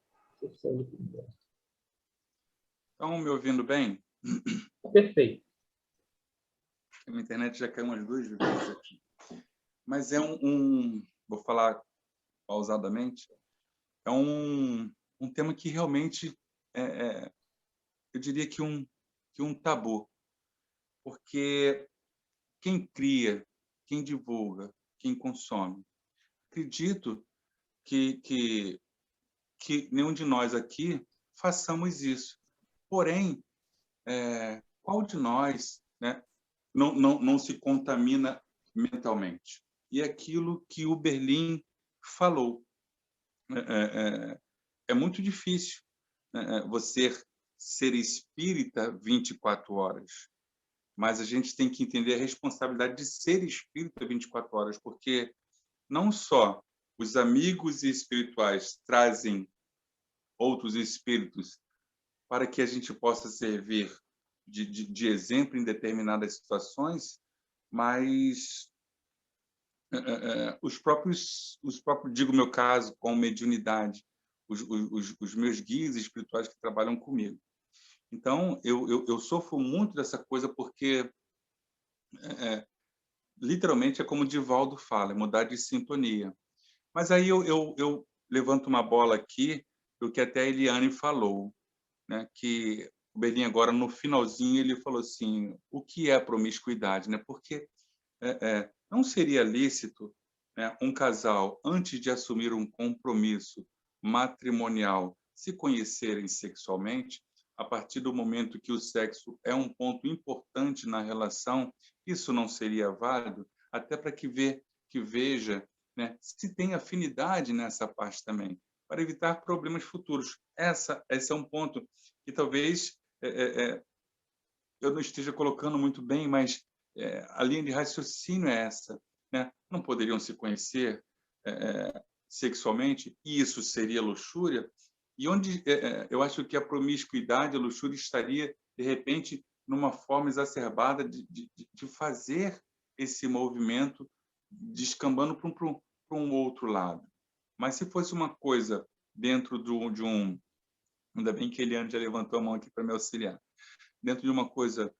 Speaker 6: Estão me ouvindo bem?
Speaker 4: Perfeito.
Speaker 6: A minha internet já caiu umas 2 vezes aqui. Mas vou falar pausadamente, é um tema que realmente eu diria que um tabu, porque quem cria, quem divulga, quem consome, acredito que nenhum de nós aqui façamos isso. Porém, qual de nós, né, não se contamina mentalmente? E aquilo que o Berlim falou, é muito difícil você ser espírita 24 horas, mas a gente tem que entender a responsabilidade de ser espírita 24 horas, porque não só os amigos espirituais trazem outros espíritos, para que a gente possa servir de exemplo em determinadas situações, mas os próprios, digo meu caso, com mediunidade, os meus guias espirituais que trabalham comigo. Então, eu sofro muito dessa coisa porque, literalmente, é como o Divaldo fala, é mudar de sintonia. Mas aí eu levanto uma bola aqui, do que até a Eliane falou, né? Que o Belinha agora, no finalzinho, ele falou assim, o que é a promiscuidade? Né? Porque não seria lícito, né, um casal, antes de assumir um compromisso matrimonial, se conhecerem sexualmente, a partir do momento que o sexo é um ponto importante na relação, isso não seria válido, até para que veja, né, se tem afinidade nessa parte também, para evitar problemas futuros. Esse é um ponto que talvez eu não esteja colocando muito bem, mas a linha de raciocínio é essa, né? Não poderiam se conhecer sexualmente, e isso seria luxúria, e onde eu acho que a promiscuidade, a luxúria estaria, de repente, numa forma exacerbada de fazer esse movimento descambando para um outro lado. Mas se fosse uma coisa dentro de um... Ainda bem que a Eliane já levantou a mão aqui para me auxiliar. Dentro de uma coisa,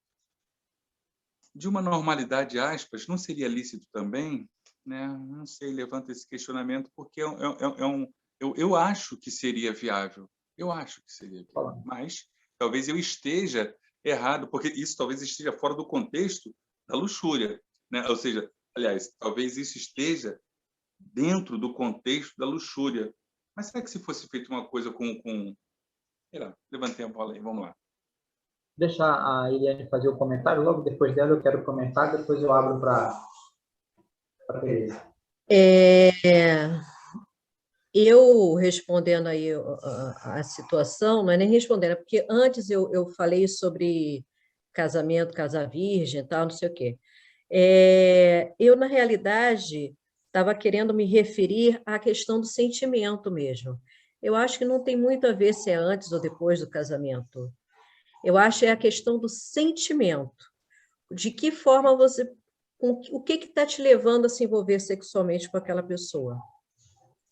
Speaker 6: de uma normalidade, aspas, não seria lícito também? Né? Não sei, levanto esse questionamento, porque eu acho que seria viável. Eu acho que seria viável. Mas talvez eu esteja errado, porque isso talvez esteja fora do contexto da luxúria. Né? Ou seja, aliás, talvez isso esteja dentro do contexto da luxúria. Mas será que se fosse feita uma coisa com... Sei lá, levantei a bola aí, vamos lá.
Speaker 4: Deixa a Eliane fazer o comentário, logo depois dela eu quero comentar, depois eu abro para a Tereza.
Speaker 7: Eu respondendo aí a situação, não é nem respondendo, é porque antes eu falei sobre casamento, casar virgem, tal, não sei o quê. Eu, na realidade, estava querendo me referir à questão do sentimento mesmo. Eu acho que não tem muito a ver se é antes ou depois do casamento. Eu acho que é a questão do sentimento. De que forma você... O que está te levando a se envolver sexualmente com aquela pessoa?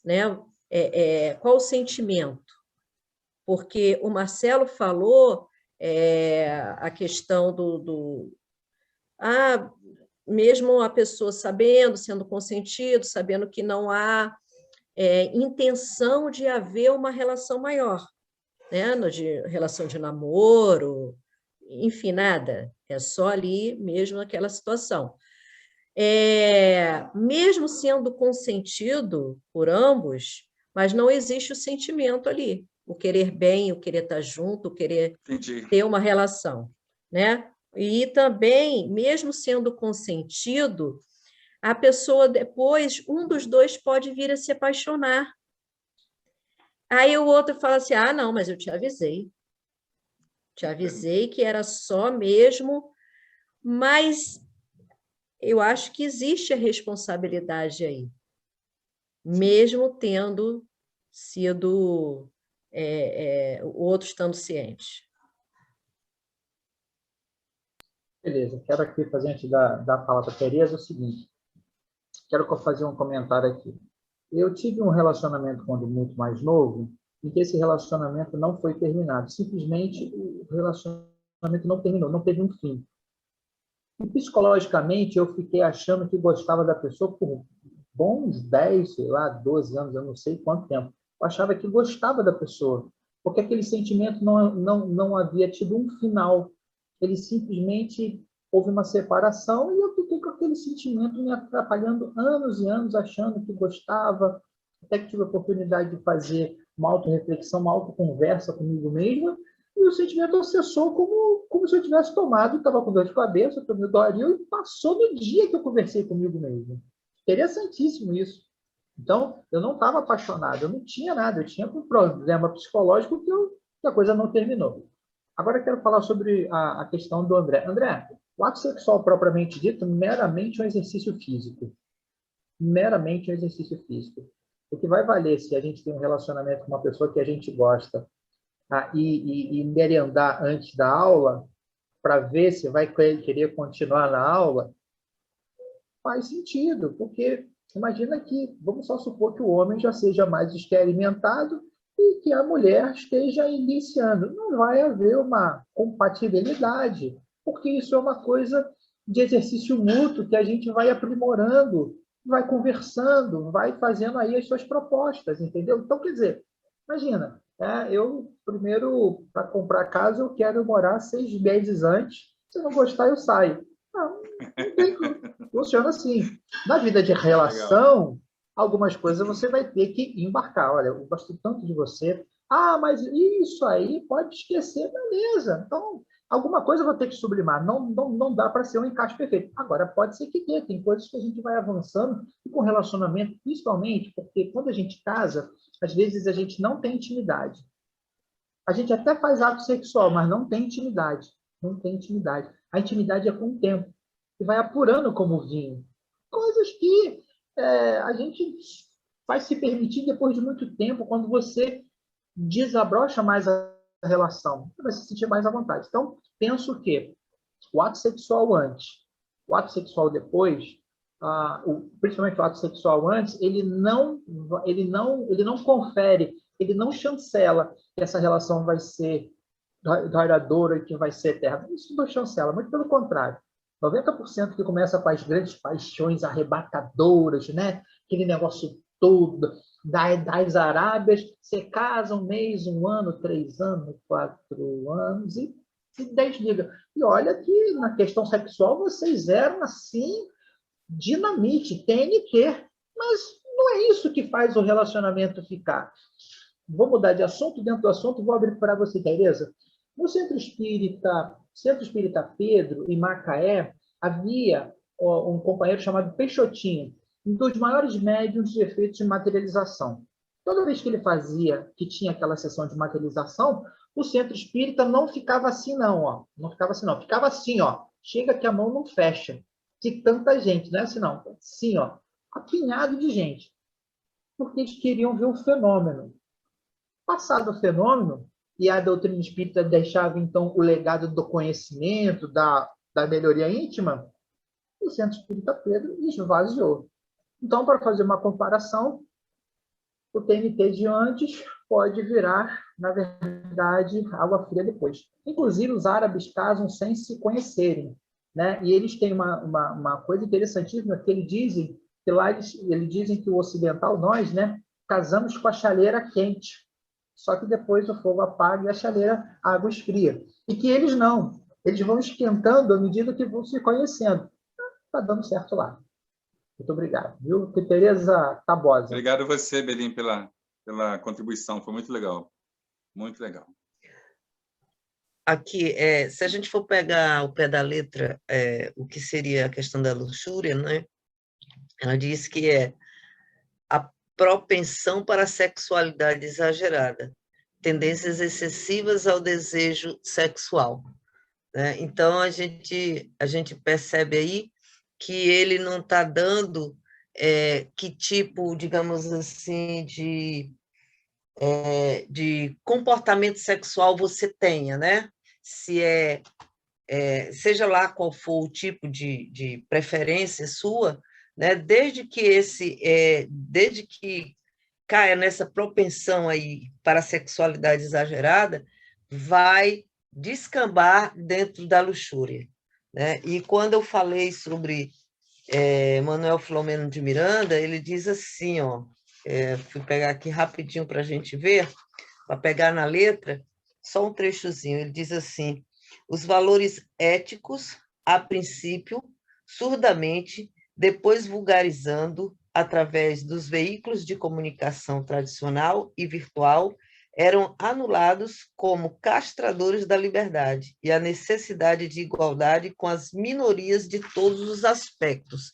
Speaker 7: Né? Qual o sentimento? Porque o Marcelo falou a questão mesmo a pessoa sabendo, sendo consentido, sabendo que não há intenção de haver uma relação maior, né? De relação de namoro, enfim, nada, é só ali mesmo naquela situação. Mesmo sendo consentido por ambos, mas não existe o sentimento ali, o querer bem, o querer estar junto, o querer ter uma relação, né? E também, mesmo sendo consentido, a pessoa depois, um dos dois pode vir a se apaixonar. Aí o outro fala assim, não, mas eu te avisei que era só mesmo, mas eu acho que existe a responsabilidade aí, mesmo tendo sido o outro estando ciente.
Speaker 4: Beleza, quero aqui fazer, antes da palavra para a Tereza, o seguinte, quero fazer um comentário aqui. Eu tive um relacionamento quando muito mais novo, em que esse relacionamento não foi terminado, simplesmente o relacionamento não terminou, não teve um fim. E psicologicamente eu fiquei achando que gostava da pessoa por bons 10, sei lá, 12 anos, eu não sei quanto tempo. Eu achava que gostava da pessoa, porque aquele sentimento não havia tido um final. Ele simplesmente houve uma separação e eu fiquei com aquele sentimento me atrapalhando anos e anos, achando que gostava, até que tive a oportunidade de fazer uma autorreflexão, uma autoconversa comigo mesma, e o sentimento acessou como se eu tivesse tomado, estava com dor de cabeça, tomei Doril, e passou no dia que eu conversei comigo mesmo. Interessantíssimo isso. Então, eu não estava apaixonado, eu não tinha nada, eu tinha um problema psicológico que a coisa não terminou. Agora eu quero falar sobre a questão do André. André, o ato sexual propriamente dito, meramente um exercício físico. Meramente um exercício físico. O que vai valer se a gente tem um relacionamento com uma pessoa que a gente gosta, e merendar antes da aula, para ver se vai querer continuar na aula, faz sentido, porque imagina que, vamos só supor que o homem já seja mais experimentado e que a mulher esteja iniciando. Não vai haver uma compatibilidade, porque isso é uma coisa de exercício mútuo que a gente vai aprimorando, vai conversando, vai fazendo aí as suas propostas, entendeu? Então, quer dizer, imagina, eu primeiro, para comprar casa, eu quero morar 6 meses antes, se eu não gostar, eu saio. Não tem, funciona assim. Na vida de relação, algumas coisas você vai ter que embarcar. Olha, eu gosto tanto de você. Mas isso aí pode esquecer, beleza. Então, alguma coisa eu vou ter que sublimar. Não dá para ser um encaixe perfeito. Agora, pode ser que dê. Tem coisas que a gente vai avançando e com relacionamento, principalmente, porque quando a gente casa, às vezes a gente não tem intimidade. A gente até faz ato sexual, mas não tem intimidade. Não tem intimidade. A intimidade é com o tempo. E vai apurando como vinho. Coisas que a gente vai se permitir depois de muito tempo, quando você desabrocha mais a relação. Você vai se sentir mais à vontade. Então, penso que o ato sexual antes, o ato sexual depois, principalmente o ato sexual antes, ele não confere, ele não chancela que essa relação vai ser duradoura e que vai ser eterna. Isso não chancela, muito pelo contrário. 90% que começa com as grandes paixões arrebatadoras, né? Aquele negócio todo das Arábias, você casa 1 mês, 1 ano, 3 anos, 4 anos e se desliga. E olha que na questão sexual vocês eram assim, dinamite, TNT, mas não é isso que faz o relacionamento ficar. Vou mudar de assunto, dentro do assunto, vou abrir para você, Tereza. No Centro Espírita Pedro, em Macaé, havia um companheiro chamado Peixotinho, um dos maiores médiuns de efeitos de materialização. Toda vez que ele que tinha aquela sessão de materialização, o Centro Espírita não ficava assim, não, ó. Não ficava assim, não. Ficava assim, ó. Chega que a mão não fecha. De tanta gente, não é assim, não. Assim, ó. Apinhado de gente. Porque eles queriam ver o fenômeno. Passado o fenômeno, e a doutrina espírita deixava, então, o legado do conhecimento, da melhoria íntima, o Centro Espírita Pedro esvaziou. Então, para fazer uma comparação, o TNT de antes pode virar, na verdade, água fria depois. Inclusive, os árabes casam sem se conhecerem, né? E eles têm uma coisa interessantíssima, que eles dizem que lá eles dizem que o ocidental, nós, né, casamos com a chaleira quente. Só que depois o fogo apaga e a chaleira, a água esfria. E que eles não. Eles vão esquentando à medida que vão se conhecendo. Está dando certo lá. Muito obrigado. Viu? Tereza Tabosa.
Speaker 6: Obrigado a você, Belim, pela contribuição. Foi muito legal. Muito legal.
Speaker 3: Aqui, se a gente for pegar ao pé da letra o que seria a questão da luxúria, né? Ela diz que é a propensão para a sexualidade exagerada, tendências excessivas ao desejo sexual, né? Então, a gente percebe aí que ele não está dando que tipo, digamos assim, de comportamento sexual você tenha, né? Se seja lá qual for o tipo de preferência sua, né? Desde que caia nessa propensão aí para a sexualidade exagerada, vai descambar dentro da luxúria, né? E quando eu falei sobre Manuel Filomeno de Miranda, ele diz assim, ó, fui pegar aqui rapidinho para a gente ver, para pegar na letra, só um trechozinho, ele diz assim: os valores éticos, a princípio, surdamente, depois vulgarizando, através dos veículos de comunicação tradicional e virtual, eram anulados como castradores da liberdade e a necessidade de igualdade com as minorias de todos os aspectos.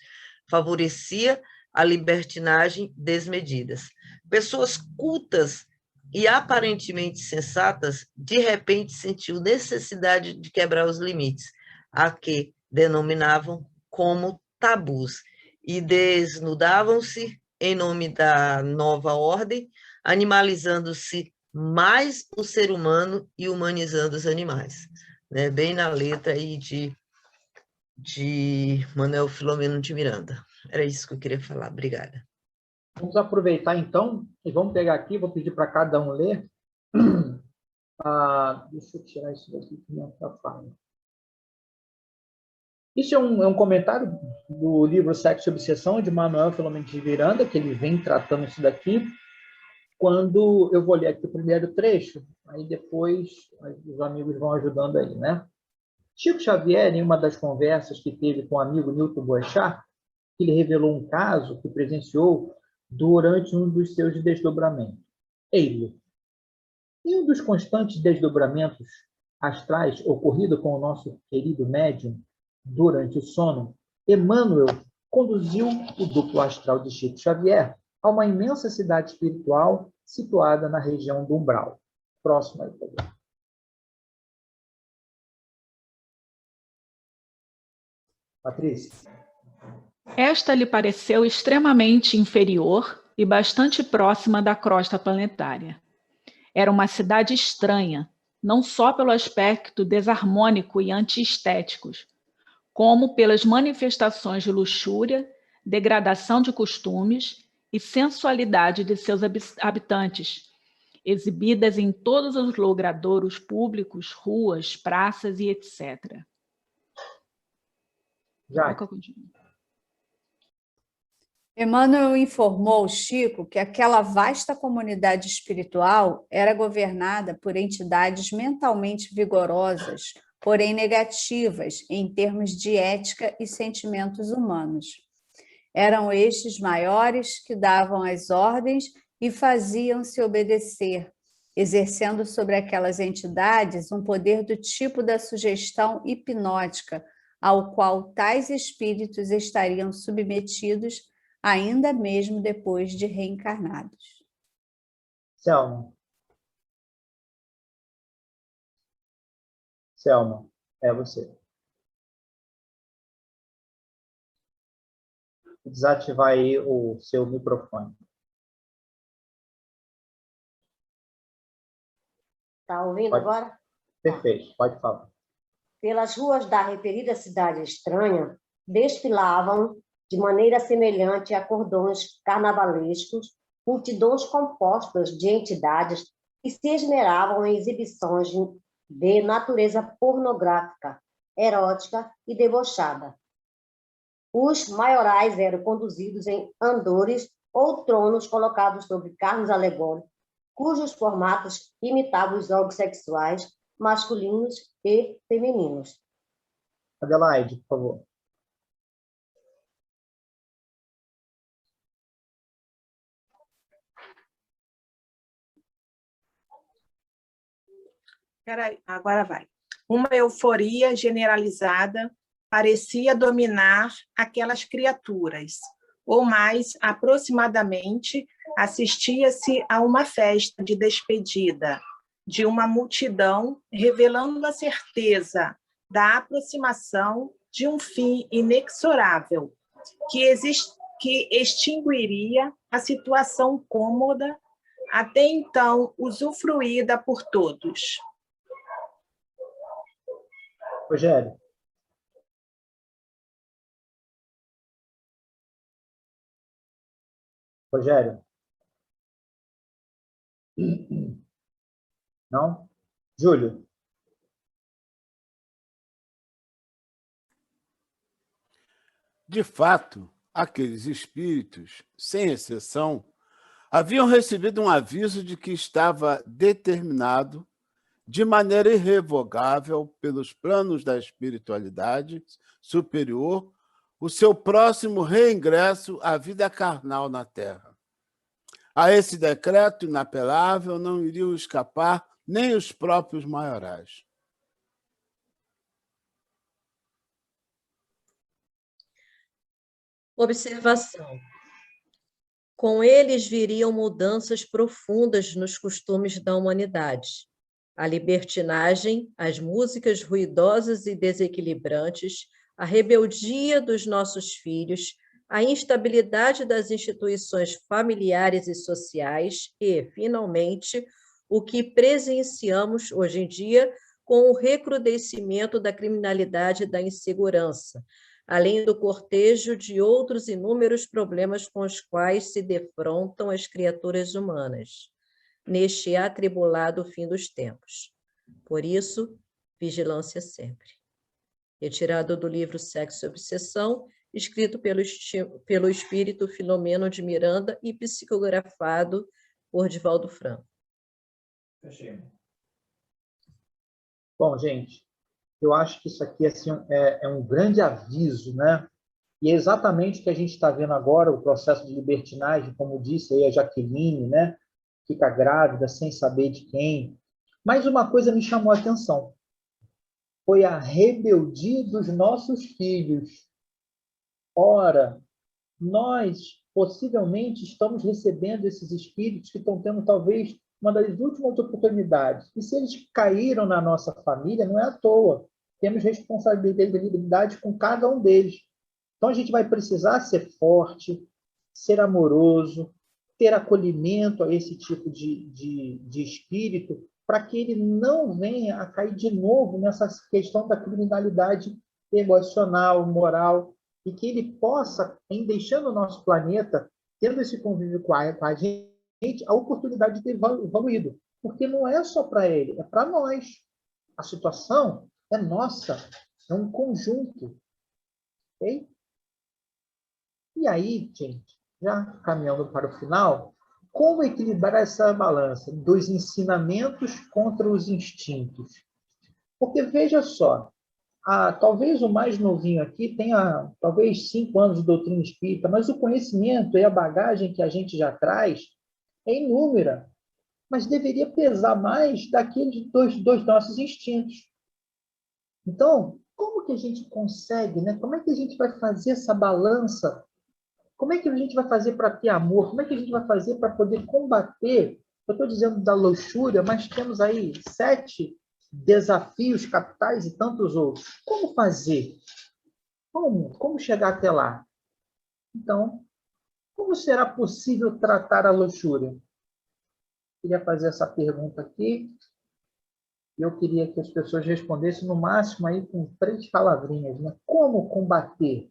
Speaker 3: Favorecia a libertinagem desmedidas. Pessoas cultas e aparentemente sensatas, de repente sentiu necessidade de quebrar os limites, a que denominavam como tabus, e desnudavam-se em nome da nova ordem, animalizando-se mais o ser humano e humanizando os animais. Né? Bem na letra aí de Manuel Filomeno de Miranda. Era isso que eu queria falar. Obrigada.
Speaker 4: Vamos aproveitar, então, e vamos pegar aqui, vou pedir para cada um ler. Deixa eu tirar isso daqui que me atrapalha. Isso é um comentário do livro Sexo e Obsessão, de Manuel Filomeno de Miranda, que ele vem tratando isso daqui. Quando eu vou ler aqui o primeiro trecho, aí depois os amigos vão ajudando aí, né? Chico Xavier, em uma das conversas que teve com o amigo Newton Boechat, ele revelou um caso que presenciou durante um dos seus desdobramentos. Ele, em um dos constantes desdobramentos astrais ocorrido com o nosso querido médium durante o sono, Emmanuel conduziu o duplo astral de Chico Xavier a uma imensa cidade espiritual situada na região do Umbral. Próximo aí, por favor. Patrícia.
Speaker 5: Esta lhe pareceu extremamente inferior e bastante próxima da crosta planetária. Era uma cidade estranha, não só pelo aspecto desarmônico e antiestético, como pelas manifestações de luxúria, degradação de costumes e sensualidade de seus habitantes, exibidas em todos os logradouros públicos, ruas, praças e etc.
Speaker 4: Já.
Speaker 1: Emmanuel informou Chico que aquela vasta comunidade espiritual era governada por entidades mentalmente vigorosas, porém negativas em termos de ética e sentimentos humanos. Eram estes maiores que davam as ordens e faziam-se obedecer, exercendo sobre aquelas entidades um poder do tipo da sugestão hipnótica, ao qual tais espíritos estariam submetidos ainda mesmo depois de reencarnados.
Speaker 4: Selma. Selma, é você. Desativar aí o seu microfone.
Speaker 9: Está ouvindo agora?
Speaker 4: Perfeito, pode falar.
Speaker 9: Pelas ruas da referida cidade estranha, desfilavam, de maneira semelhante a cordões carnavalescos, multidões compostas de entidades que se esmeravam em exibições de natureza pornográfica, erótica e debochada. Os maiorais eram conduzidos em andores ou tronos colocados sobre carros alegóricos, cujos formatos imitavam os órgãos sexuais masculinos e femininos.
Speaker 4: Adelaide, por favor.
Speaker 10: Agora vai. Uma euforia generalizada parecia dominar aquelas criaturas, ou mais aproximadamente, assistia-se a uma festa de despedida de uma multidão, revelando a certeza da aproximação de um fim inexorável, que extinguiria a situação cômoda, até então usufruída por todos.
Speaker 4: Rogério. Rogério. Não? Júlio.
Speaker 2: De fato, aqueles espíritos, sem exceção, haviam recebido um aviso de que estava determinado, de maneira irrevogável, pelos planos da espiritualidade superior, o seu próximo reingresso à vida carnal na Terra. A esse decreto inapelável não iriam escapar nem os próprios maiorais.
Speaker 7: Observação. Com eles viriam mudanças profundas nos costumes da humanidade. A libertinagem, as músicas ruidosas e desequilibrantes, a rebeldia dos nossos filhos, a instabilidade das instituições familiares e sociais e, finalmente, o que presenciamos hoje em dia com o recrudescimento da criminalidade e da insegurança, além do cortejo de outros inúmeros problemas com os quais se defrontam as criaturas humanas, neste atribulado fim dos tempos. Por isso, vigilância sempre. Retirado do livro Sexo e Obsessão, escrito pelo espírito Filomeno de Miranda e psicografado por Divaldo Franco.
Speaker 4: Bom, gente, eu acho que isso aqui assim, é um grande aviso, né? E é exatamente o que a gente está vendo agora, o processo de libertinagem, como disse aí a Jaqueline, né? Fica grávida sem saber de quem. Mas uma coisa me chamou a atenção. Foi a rebeldia dos nossos filhos. Ora, nós possivelmente estamos recebendo esses espíritos que estão tendo talvez uma das últimas oportunidades. E se eles caíram na nossa família, não é à toa. Temos responsabilidade com cada um deles. Então, a gente vai precisar ser forte, ser amoroso, ter acolhimento a esse tipo de espírito, para que ele não venha a cair de novo nessa questão da criminalidade emocional, moral, e que ele possa, em deixando o nosso planeta, tendo esse convívio com a gente, a oportunidade de ter evoluído. Porque não é só para ele, é para nós. A situação é nossa, é um conjunto. Ok? E aí, gente, já caminhando para o final, como equilibrar essa balança dos ensinamentos contra os instintos? Porque, veja só, talvez o mais novinho aqui tenha talvez 5 anos de doutrina espírita, mas o conhecimento e a bagagem que a gente já traz é inúmera, mas deveria pesar mais daqueles dois nossos instintos. Então, como que a gente consegue, né? Como é que a gente vai fazer essa balança? Como é que a gente vai fazer para ter amor? Como é que a gente vai fazer para poder combater? Eu estou dizendo da luxúria, mas temos aí 7 desafios capitais e tantos outros. Como fazer? Como chegar até lá? Então, como será possível tratar a luxúria? Queria fazer essa pergunta aqui. Eu queria que as pessoas respondessem no máximo aí com 3 palavrinhas, né? Como combater?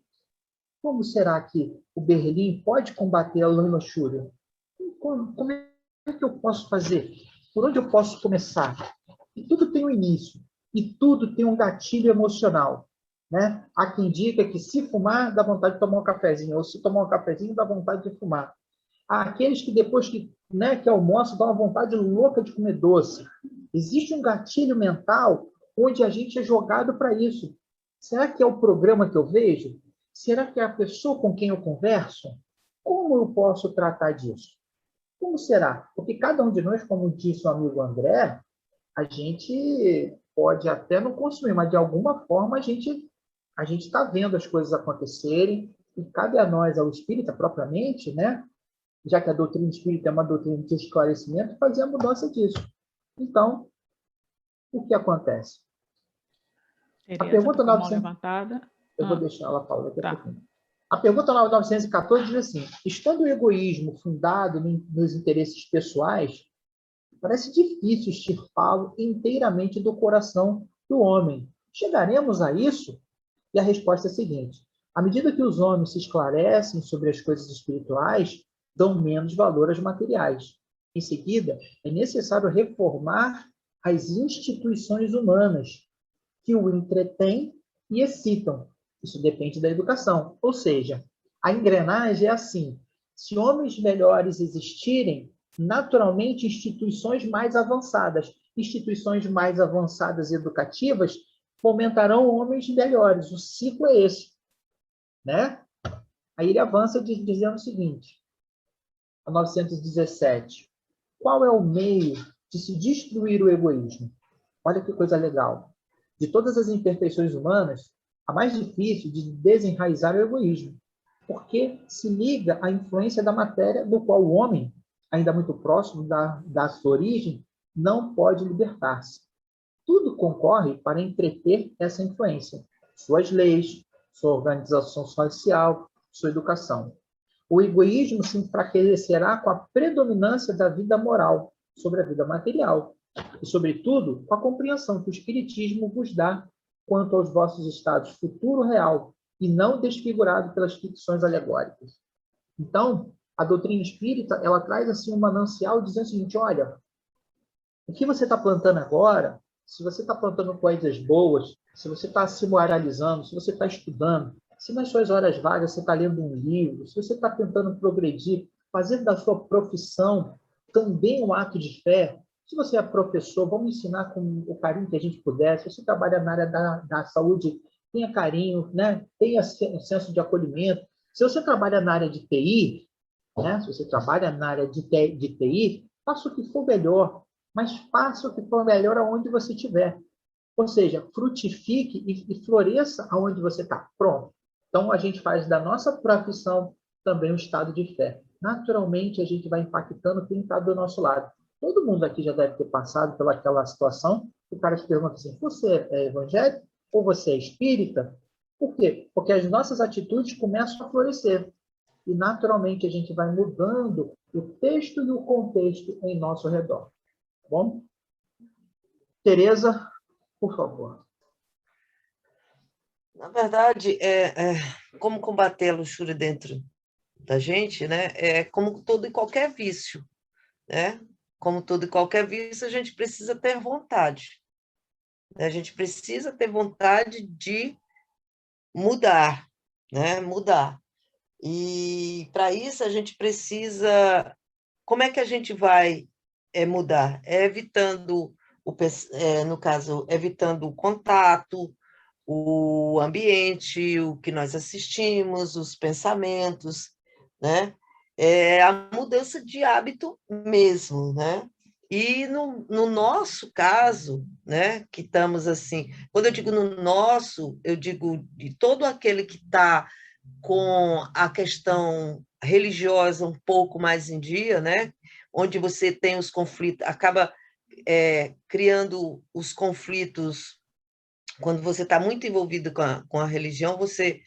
Speaker 4: Como será que o Berlim pode combater a luxúria? Como é que eu posso fazer? Por onde eu posso começar? E tudo tem um início. E tudo tem um gatilho emocional. Né? Há quem diga que se fumar, dá vontade de tomar um cafezinho. Ou se tomar um cafezinho, dá vontade de fumar. Há aqueles que depois que almoçam, dão uma vontade louca de comer doce. Existe um gatilho mental onde a gente é jogado para isso. Será que é o programa que eu vejo? Será que é a pessoa com quem eu converso? Como eu posso tratar disso? Como será? Porque cada um de nós, como disse o amigo André, a gente pode até não consumir, mas de alguma forma a gente está vendo as coisas acontecerem e cabe a nós, ao espírita propriamente, né? Já que a doutrina espírita é uma doutrina de esclarecimento, fazer a mudança disso. Então, o que acontece?
Speaker 5: Tereza,
Speaker 4: a pergunta
Speaker 5: tá com a mão
Speaker 4: 900...
Speaker 5: levantada.
Speaker 4: Eu vou deixar ela falar daqui a pouquinho.
Speaker 5: Tá.
Speaker 4: A pergunta 914 diz assim: estando o egoísmo fundado nos interesses pessoais, parece difícil extirpá-lo inteiramente do coração do homem. Chegaremos a isso? E a resposta é a seguinte: à medida que os homens se esclarecem sobre as coisas espirituais, dão menos valor às materiais. Em seguida, é necessário reformar as instituições humanas que o entretêm e excitam. Isso depende da educação. Ou seja, a engrenagem é assim: se homens melhores existirem, naturalmente instituições mais avançadas educativas fomentarão homens melhores. O ciclo é esse, né? Aí ele avança dizendo o seguinte, a 917. Qual é o meio de se destruir o egoísmo? Olha que coisa legal. De todas as imperfeições humanas, a mais difícil de desenraizar é o egoísmo, porque se liga à influência da matéria, do qual o homem, ainda muito próximo da sua origem, não pode libertar-se. Tudo concorre para entreter essa influência. Suas leis, sua organização social, sua educação. O egoísmo se enfraquecerá com a predominância da vida moral sobre a vida material e, sobretudo, com a compreensão que o Espiritismo vos dá quanto aos vossos estados futuro real e não desfigurado pelas ficções alegóricas. Então, a doutrina espírita, ela traz assim um manancial dizendo o seguinte: olha, o que você está plantando agora, se você está plantando coisas boas, se você está se moralizando, se você está estudando, se nas suas horas vagas você está lendo um livro, se você está tentando progredir, fazendo da sua profissão também um ato de fé, se você é professor, vamos ensinar com o carinho que a gente puder, se você trabalha na área da saúde, tenha carinho, né? Tenha um senso de acolhimento. Se você trabalha na área de TI, né? Se você trabalha na área de TI, faça o que for melhor, mas faça o que for melhor aonde você estiver. Ou seja, frutifique e floresça aonde você está. Pronto. Então, a gente faz da nossa profissão também um estado de fé. Naturalmente, a gente vai impactando quem está do nosso lado. Todo mundo aqui já deve ter passado pelaquela situação. O cara te pergunta assim: você é evangélico ou você é espírita? Por quê? Porque as nossas atitudes começam a florescer. E, naturalmente, a gente vai mudando o texto e o contexto em nosso redor. Tá bom? Tereza, por favor.
Speaker 3: Na verdade, como combater a luxúria dentro da gente, né? É como todo e qualquer vício, né? Como todo e qualquer vício, a gente precisa ter vontade. A gente precisa ter vontade de mudar, né? Mudar. E para isso a gente precisa... Como é que a gente vai mudar? Evitando, no caso, evitando o contato, o ambiente, o que nós assistimos, os pensamentos, né? É a mudança de hábito mesmo, né? E no nosso caso, né, que estamos assim, quando eu digo no nosso, eu digo de todo aquele que está com a questão religiosa um pouco mais em dia, né? Onde você tem os conflitos, acaba criando os conflitos. Quando você está muito envolvido com a religião, você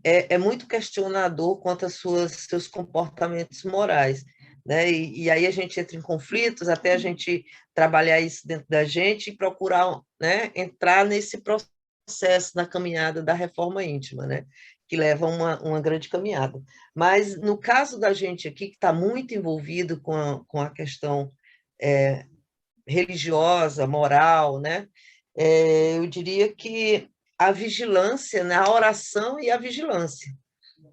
Speaker 3: é muito questionador quanto aos seus comportamentos morais, né? E aí a gente entra em conflitos até a gente trabalhar isso dentro da gente e procurar, né, entrar nesse processo na caminhada da reforma íntima, né? Que leva uma grande caminhada. Mas no caso da gente aqui, que está muito envolvido com a questão religiosa, moral, né? Eu diria que a vigilância, né? A oração e a vigilância,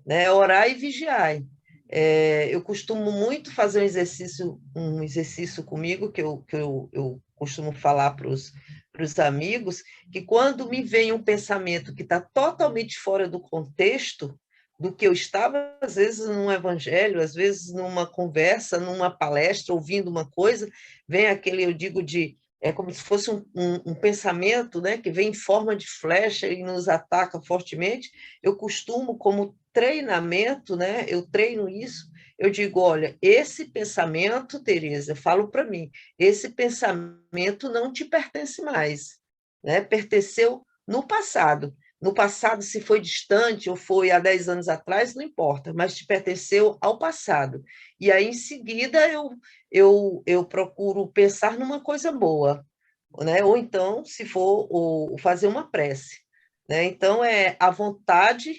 Speaker 3: né? Orar e vigiar. Eu costumo muito fazer um exercício comigo, que eu costumo falar para os amigos, que quando me vem um pensamento que está totalmente fora do contexto do que eu estava, às vezes, num evangelho, às vezes, numa conversa, numa palestra, ouvindo uma coisa, vem aquele, eu digo, é como se fosse um pensamento, né, que vem em forma de flecha e nos ataca fortemente. Eu costumo, como treinamento, né, eu treino isso, eu digo: olha, esse pensamento, Tereza, eu falo para mim, esse pensamento não te pertence mais, né? Pertenceu no passado. No passado, se foi distante ou foi há 10 anos atrás, não importa, mas te pertenceu ao passado. E aí, em seguida, eu procuro pensar numa coisa boa, né? Ou então, se for, fazer uma prece, né? Então, é a vontade,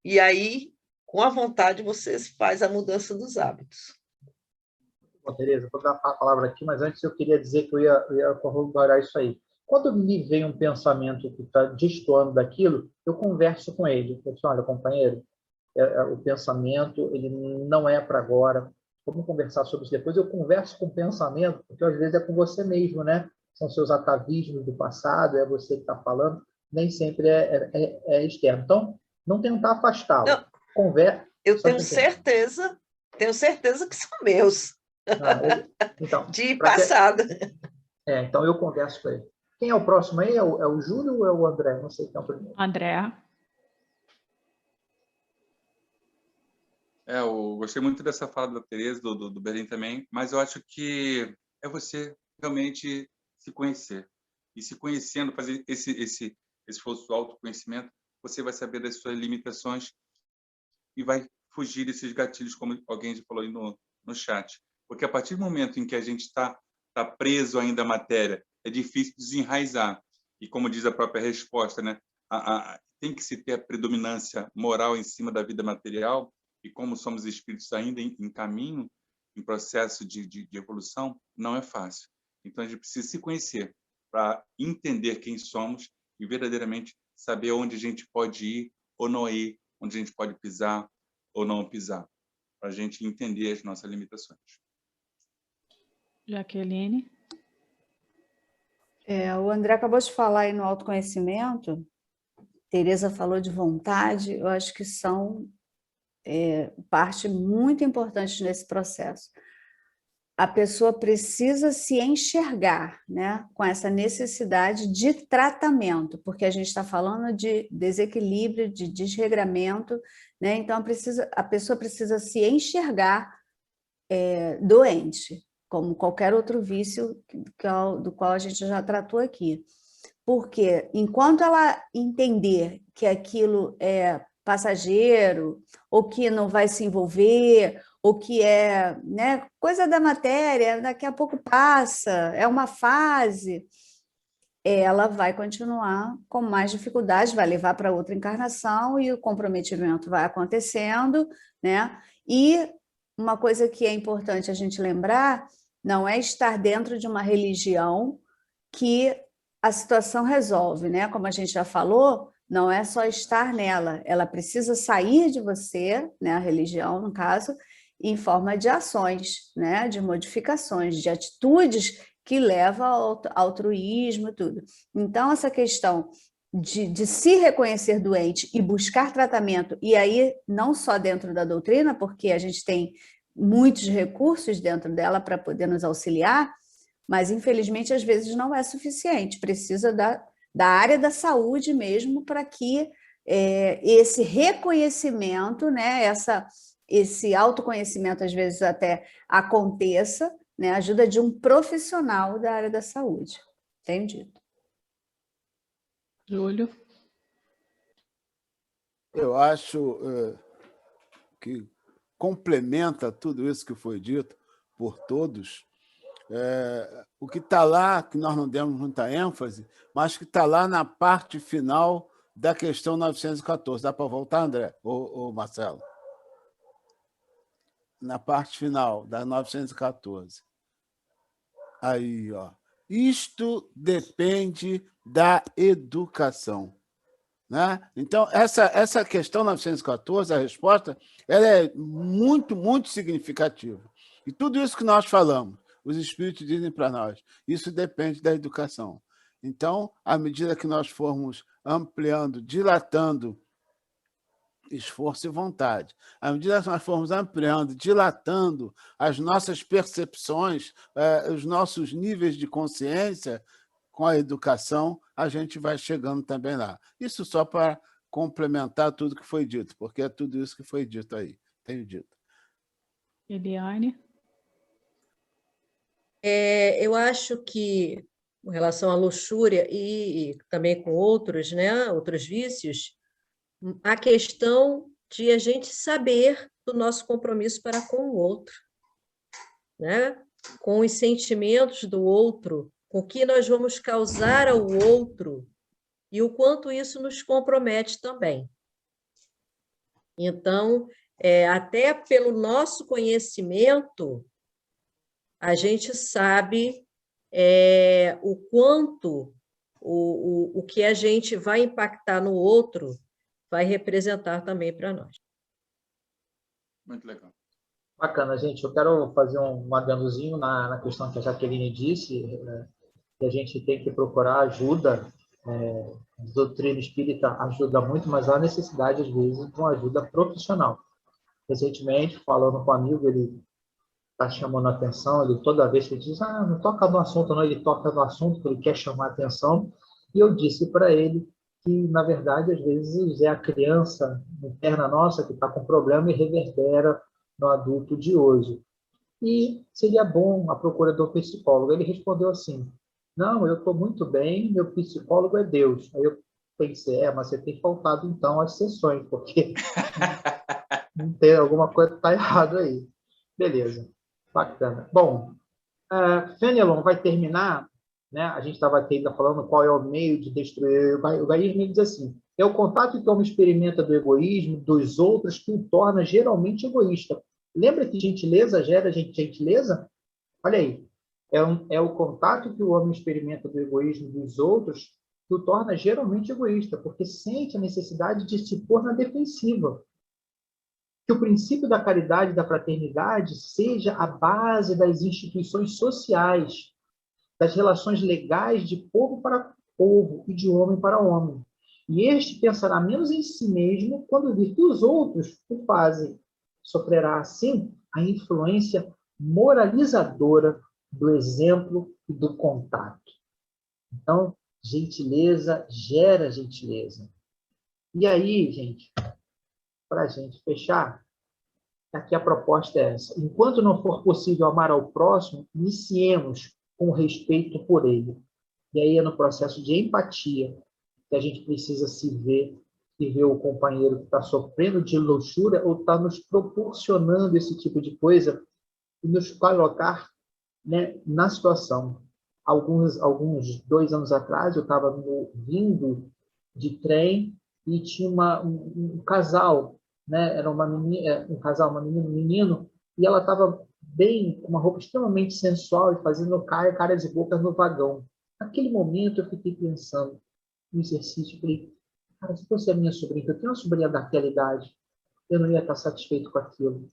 Speaker 3: e aí, com a vontade, você faz a mudança dos hábitos.
Speaker 4: Bom, Tereza, vou dar a palavra aqui, mas antes eu queria dizer que eu ia corroborar isso aí. Quando me vem um pensamento que está destoando daquilo, eu converso com ele. Eu digo: olha, companheiro, o pensamento ele não é para agora. Vamos conversar sobre isso depois. Eu converso com o pensamento, porque às vezes é com você mesmo, né? São seus atavismos do passado, é você que está falando, nem sempre é externo. Então, não tentar afastá-lo. Conversa.
Speaker 3: Eu tenho certeza que são meus.
Speaker 4: Então,
Speaker 3: de passado.
Speaker 4: Então, eu converso com ele. Quem é o próximo aí? É o Júlio ou é o André? Não sei quem é o primeiro.
Speaker 5: André.
Speaker 6: Eu gostei muito dessa fala da Tereza, do Berlim também, mas eu acho que é você realmente se conhecer. E se conhecendo, fazer esse esforço do autoconhecimento, você vai saber das suas limitações e vai fugir desses gatilhos, como alguém já falou aí no chat. Porque a partir do momento em que a gente está preso ainda à matéria, é difícil desenraizar. E como diz a própria resposta, né? Tem que se ter a predominância moral em cima da vida material, e como somos espíritos ainda em caminho, em processo de evolução, não é fácil. Então, a gente precisa se conhecer para entender quem somos e verdadeiramente saber onde a gente pode ir ou não ir, onde a gente pode pisar ou não pisar, para a gente entender as nossas limitações.
Speaker 5: Jaqueline?
Speaker 1: O André acabou de falar aí no autoconhecimento, Tereza falou de vontade, eu acho que são parte muito importante nesse processo. A pessoa precisa se enxergar, né, com essa necessidade de tratamento, porque a gente está falando de desequilíbrio, de desregramento, né? Então a pessoa precisa se enxergar doente, como qualquer outro vício do qual a gente já tratou aqui. Porque enquanto ela entender que aquilo é passageiro, ou que não vai se envolver, ou que é, né, coisa da matéria, daqui a pouco passa, é uma fase, ela vai continuar com mais dificuldades, vai levar para outra encarnação e o comprometimento vai acontecendo, né? E uma coisa que é importante a gente lembrar, não é estar dentro de uma religião que a situação resolve, né? Como a gente já falou, não é só estar nela, ela precisa sair de você, né? A religião, no caso, em forma de ações, né? De modificações, de atitudes que levam ao altruísmo e tudo. Então, essa questão de se reconhecer doente e buscar tratamento, e aí não só dentro da doutrina, porque a gente tem muitos recursos dentro dela para poder nos auxiliar, mas infelizmente às vezes não é suficiente, precisa da área da saúde mesmo para que esse reconhecimento, né, esse autoconhecimento às vezes até aconteça, né, ajuda de um profissional da área da saúde. Entendido?
Speaker 5: Júlio?
Speaker 2: Eu acho que complementa tudo isso que foi dito por todos, o que está lá, que nós não demos muita ênfase, mas que está lá na parte final da questão 914. Dá para voltar, André? Ou Marcelo? Na parte final da 914. Aí, ó. Isto depende da educação. Né? Então, essa questão 914, a resposta, ela é muito, muito significativa. E tudo isso que nós falamos, os espíritos dizem para nós, isso depende da educação. Então, à medida que nós formos ampliando, dilatando esforço e vontade, à medida que nós formos ampliando, dilatando as nossas percepções, os nossos níveis de consciência, com a educação, a gente vai chegando também lá. Isso só para complementar tudo que foi dito, porque é tudo isso que foi dito aí. Tenho dito.
Speaker 5: Eliane?
Speaker 7: Eu acho que, com relação à luxúria e também com outros, né, outros vícios, a questão de a gente saber do nosso compromisso para com o outro, né? Com os sentimentos do outro, com o que nós vamos causar ao outro e o quanto isso nos compromete também. Então, até pelo nosso conhecimento, a gente sabe o quanto o que a gente vai impactar no outro vai representar também para nós.
Speaker 6: Muito legal.
Speaker 4: Bacana, gente. Eu quero fazer um adendozinho na questão que a Jaqueline disse, que a gente tem que procurar ajuda. A doutrina espírita ajuda muito, mas há necessidade, às vezes, de uma ajuda profissional. Recentemente, falando com um amigo, ele está chamando a atenção, ele toda vez que ele diz, não toca no assunto, não, ele toca no assunto que ele quer chamar a atenção, e eu disse para ele que, na verdade, às vezes é a criança interna nossa que está com problema e reverbera no adulto de hoje. E seria bom a procura do psicólogo. Ele respondeu assim, não, eu estou muito bem, meu psicólogo é Deus. Aí eu pensei, mas você tem faltado, então, às sessões, porque Não tem alguma coisa que está errado aí. Beleza, bacana. Bom, Fenelon vai terminar, né? A gente estava aqui ainda falando qual é o meio de destruir o egoísmo, e diz assim: é o contato que o homem experimenta do egoísmo dos outros que o torna geralmente egoísta. Lembra que gentileza gera gentileza? Olha aí, é o contato que o homem experimenta do egoísmo dos outros que o torna geralmente egoísta, porque sente a necessidade de se pôr na defensiva. Que o princípio da caridade e da fraternidade seja a base das instituições sociais, das relações legais de povo para povo e de homem para homem. E este pensará menos em si mesmo quando vir que os outros o fazem. Sofrerá, assim, a influência moralizadora do exemplo e do contato. Então, gentileza gera gentileza. E aí, gente, para a gente fechar, aqui a proposta é essa: enquanto não for possível amar ao próximo, iniciemos com respeito por ele. E aí é no processo de empatia que a gente precisa se ver e ver o companheiro que está sofrendo de luxúria ou está nos proporcionando esse tipo de coisa e nos colocar, né, na situação. Alguns 2 anos atrás, eu estava vindo de trem e tinha um casal, né? Era um casal, uma menina, um menino, e ela estava bem, com uma roupa extremamente sensual e fazendo caras e bocas no vagão. Naquele momento, eu fiquei pensando no exercício, falei, cara, se fosse a minha sobrinha, eu tenho uma sobrinha daquela idade, eu não ia estar satisfeito com aquilo.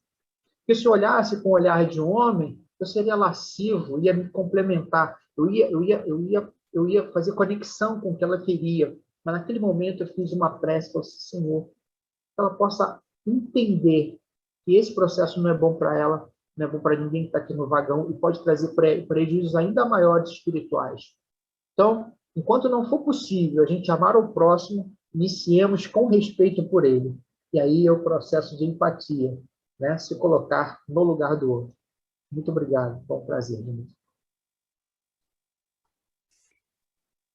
Speaker 4: Porque se eu olhasse com o olhar de um homem, eu seria lascivo, ia me complementar, eu ia fazer conexão com o que ela queria. Mas naquele momento eu fiz uma prece para o Senhor, que ela possa entender que esse processo não é bom para ela, não é bom para ninguém que está aqui no vagão e pode trazer prejuízos ainda maiores espirituais. Então, enquanto não for possível a gente amar o próximo, iniciemos com respeito por ele. E aí é o processo de empatia, né? Se colocar no lugar do outro. Muito obrigado, foi um prazer.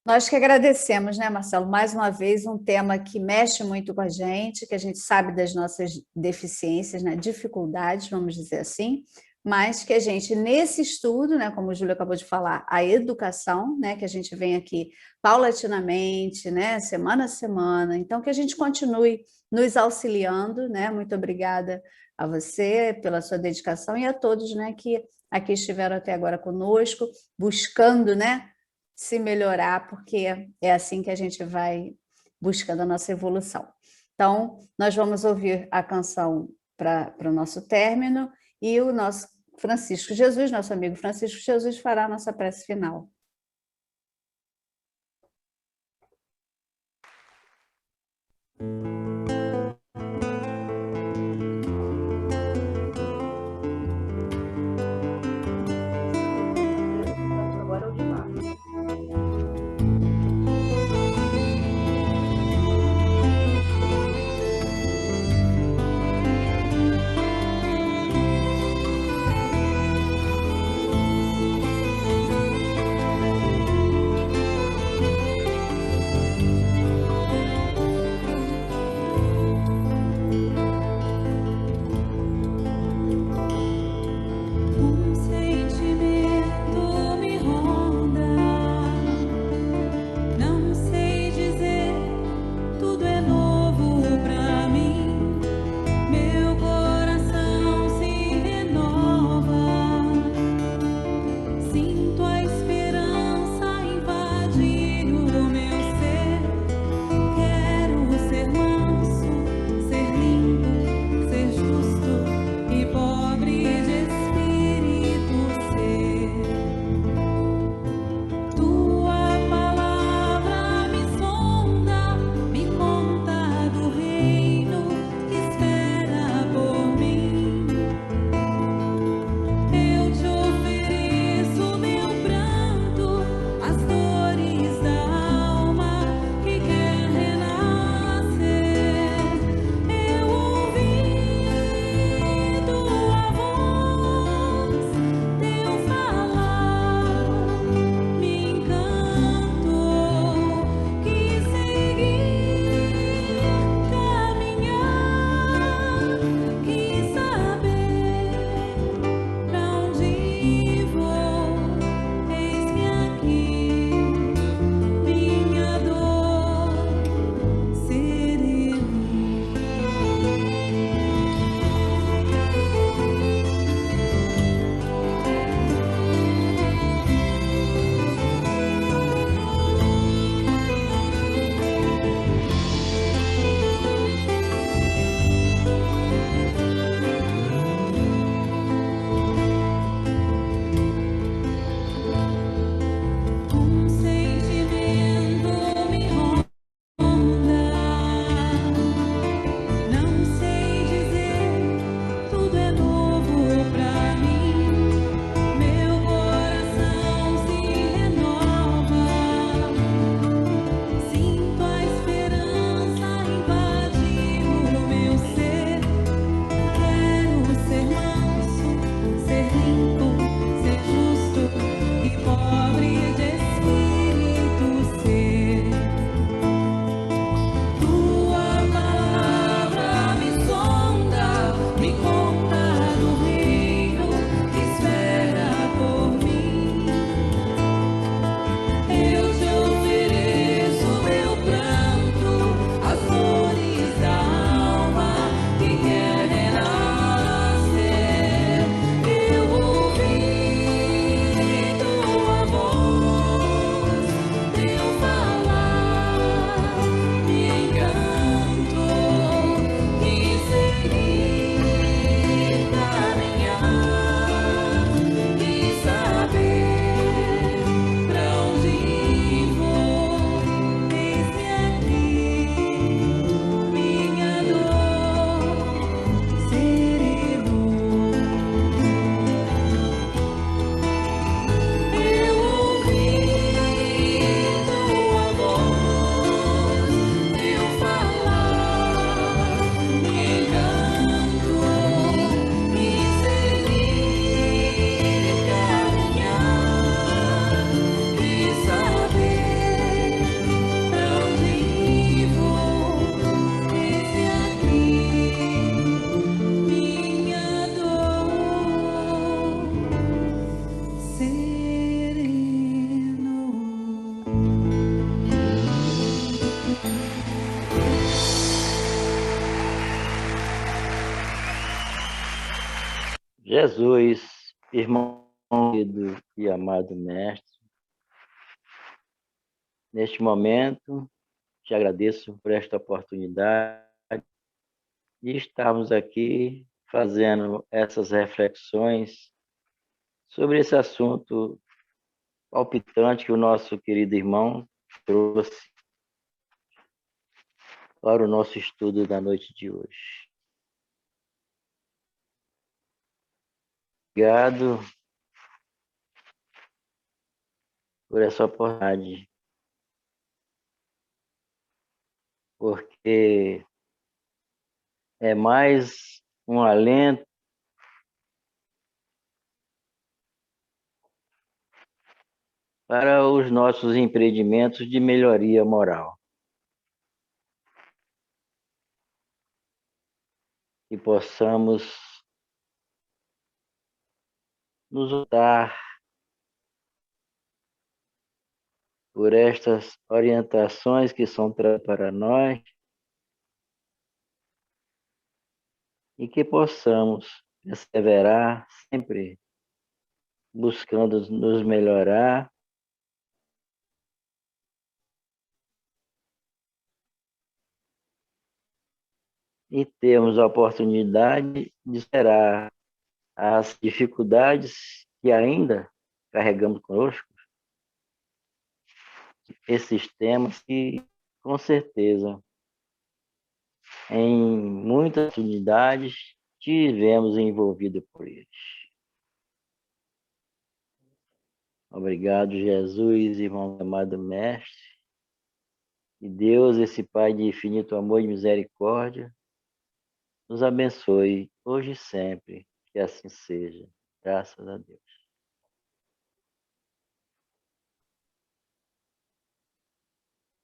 Speaker 1: Nós que agradecemos, né, Marcelo? Mais uma vez, um tema que mexe muito com a gente que sabe das nossas deficiências, né, dificuldades, vamos dizer assim, mas que a gente, nesse estudo, né, como o Júlio acabou de falar, a educação, né, que a gente vem aqui paulatinamente, né, semana a semana, então que a gente continue nos auxiliando, né? Muito obrigada a você pela sua dedicação e a todos, né, que aqui estiveram até agora conosco, buscando, né, se melhorar, porque é assim que a gente vai buscando a nossa evolução. Então, nós vamos ouvir a canção para o nosso término e o nosso Francisco Jesus, nosso amigo Francisco Jesus, fará a nossa prece final.
Speaker 8: Jesus, irmão querido e amado Mestre, neste momento, te agradeço por esta oportunidade de estarmos aqui fazendo essas reflexões sobre esse assunto palpitante que o nosso querido irmão trouxe para o nosso estudo da noite de hoje. Obrigado por essa oportunidade, porque é mais um alento para os nossos empreendimentos de melhoria moral. Que possamos nos lutar por estas orientações que são para nós e que possamos perseverar sempre buscando nos melhorar e termos a oportunidade de superar as dificuldades que ainda carregamos conosco, esses temas que, com certeza, em muitas oportunidades tivemos envolvidos por eles. Obrigado, Jesus, irmão amado Mestre, e Deus, esse Pai de infinito amor e misericórdia, nos abençoe hoje e sempre, que assim seja. Graças a Deus.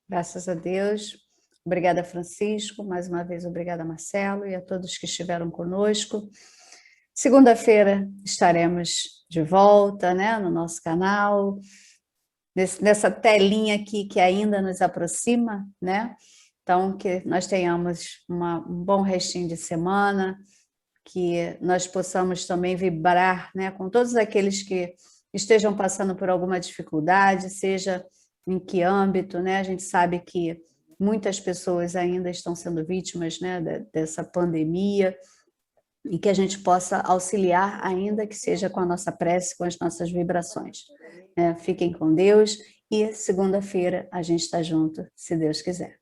Speaker 1: Graças a Deus. Obrigada, Francisco. Mais uma vez, obrigada, Marcelo, e a todos que estiveram conosco. Segunda-feira estaremos de volta, né, no nosso canal, nessa telinha aqui que ainda nos aproxima, né? Então, que nós tenhamos um bom restinho de semana, que nós possamos também vibrar, né, com todos aqueles que estejam passando por alguma dificuldade, seja em que âmbito, né? A gente sabe que muitas pessoas ainda estão sendo vítimas, né, dessa pandemia, e que a gente possa auxiliar, ainda que seja com a nossa prece, com as nossas vibrações. Fiquem com Deus, e segunda-feira a gente está junto, se Deus quiser.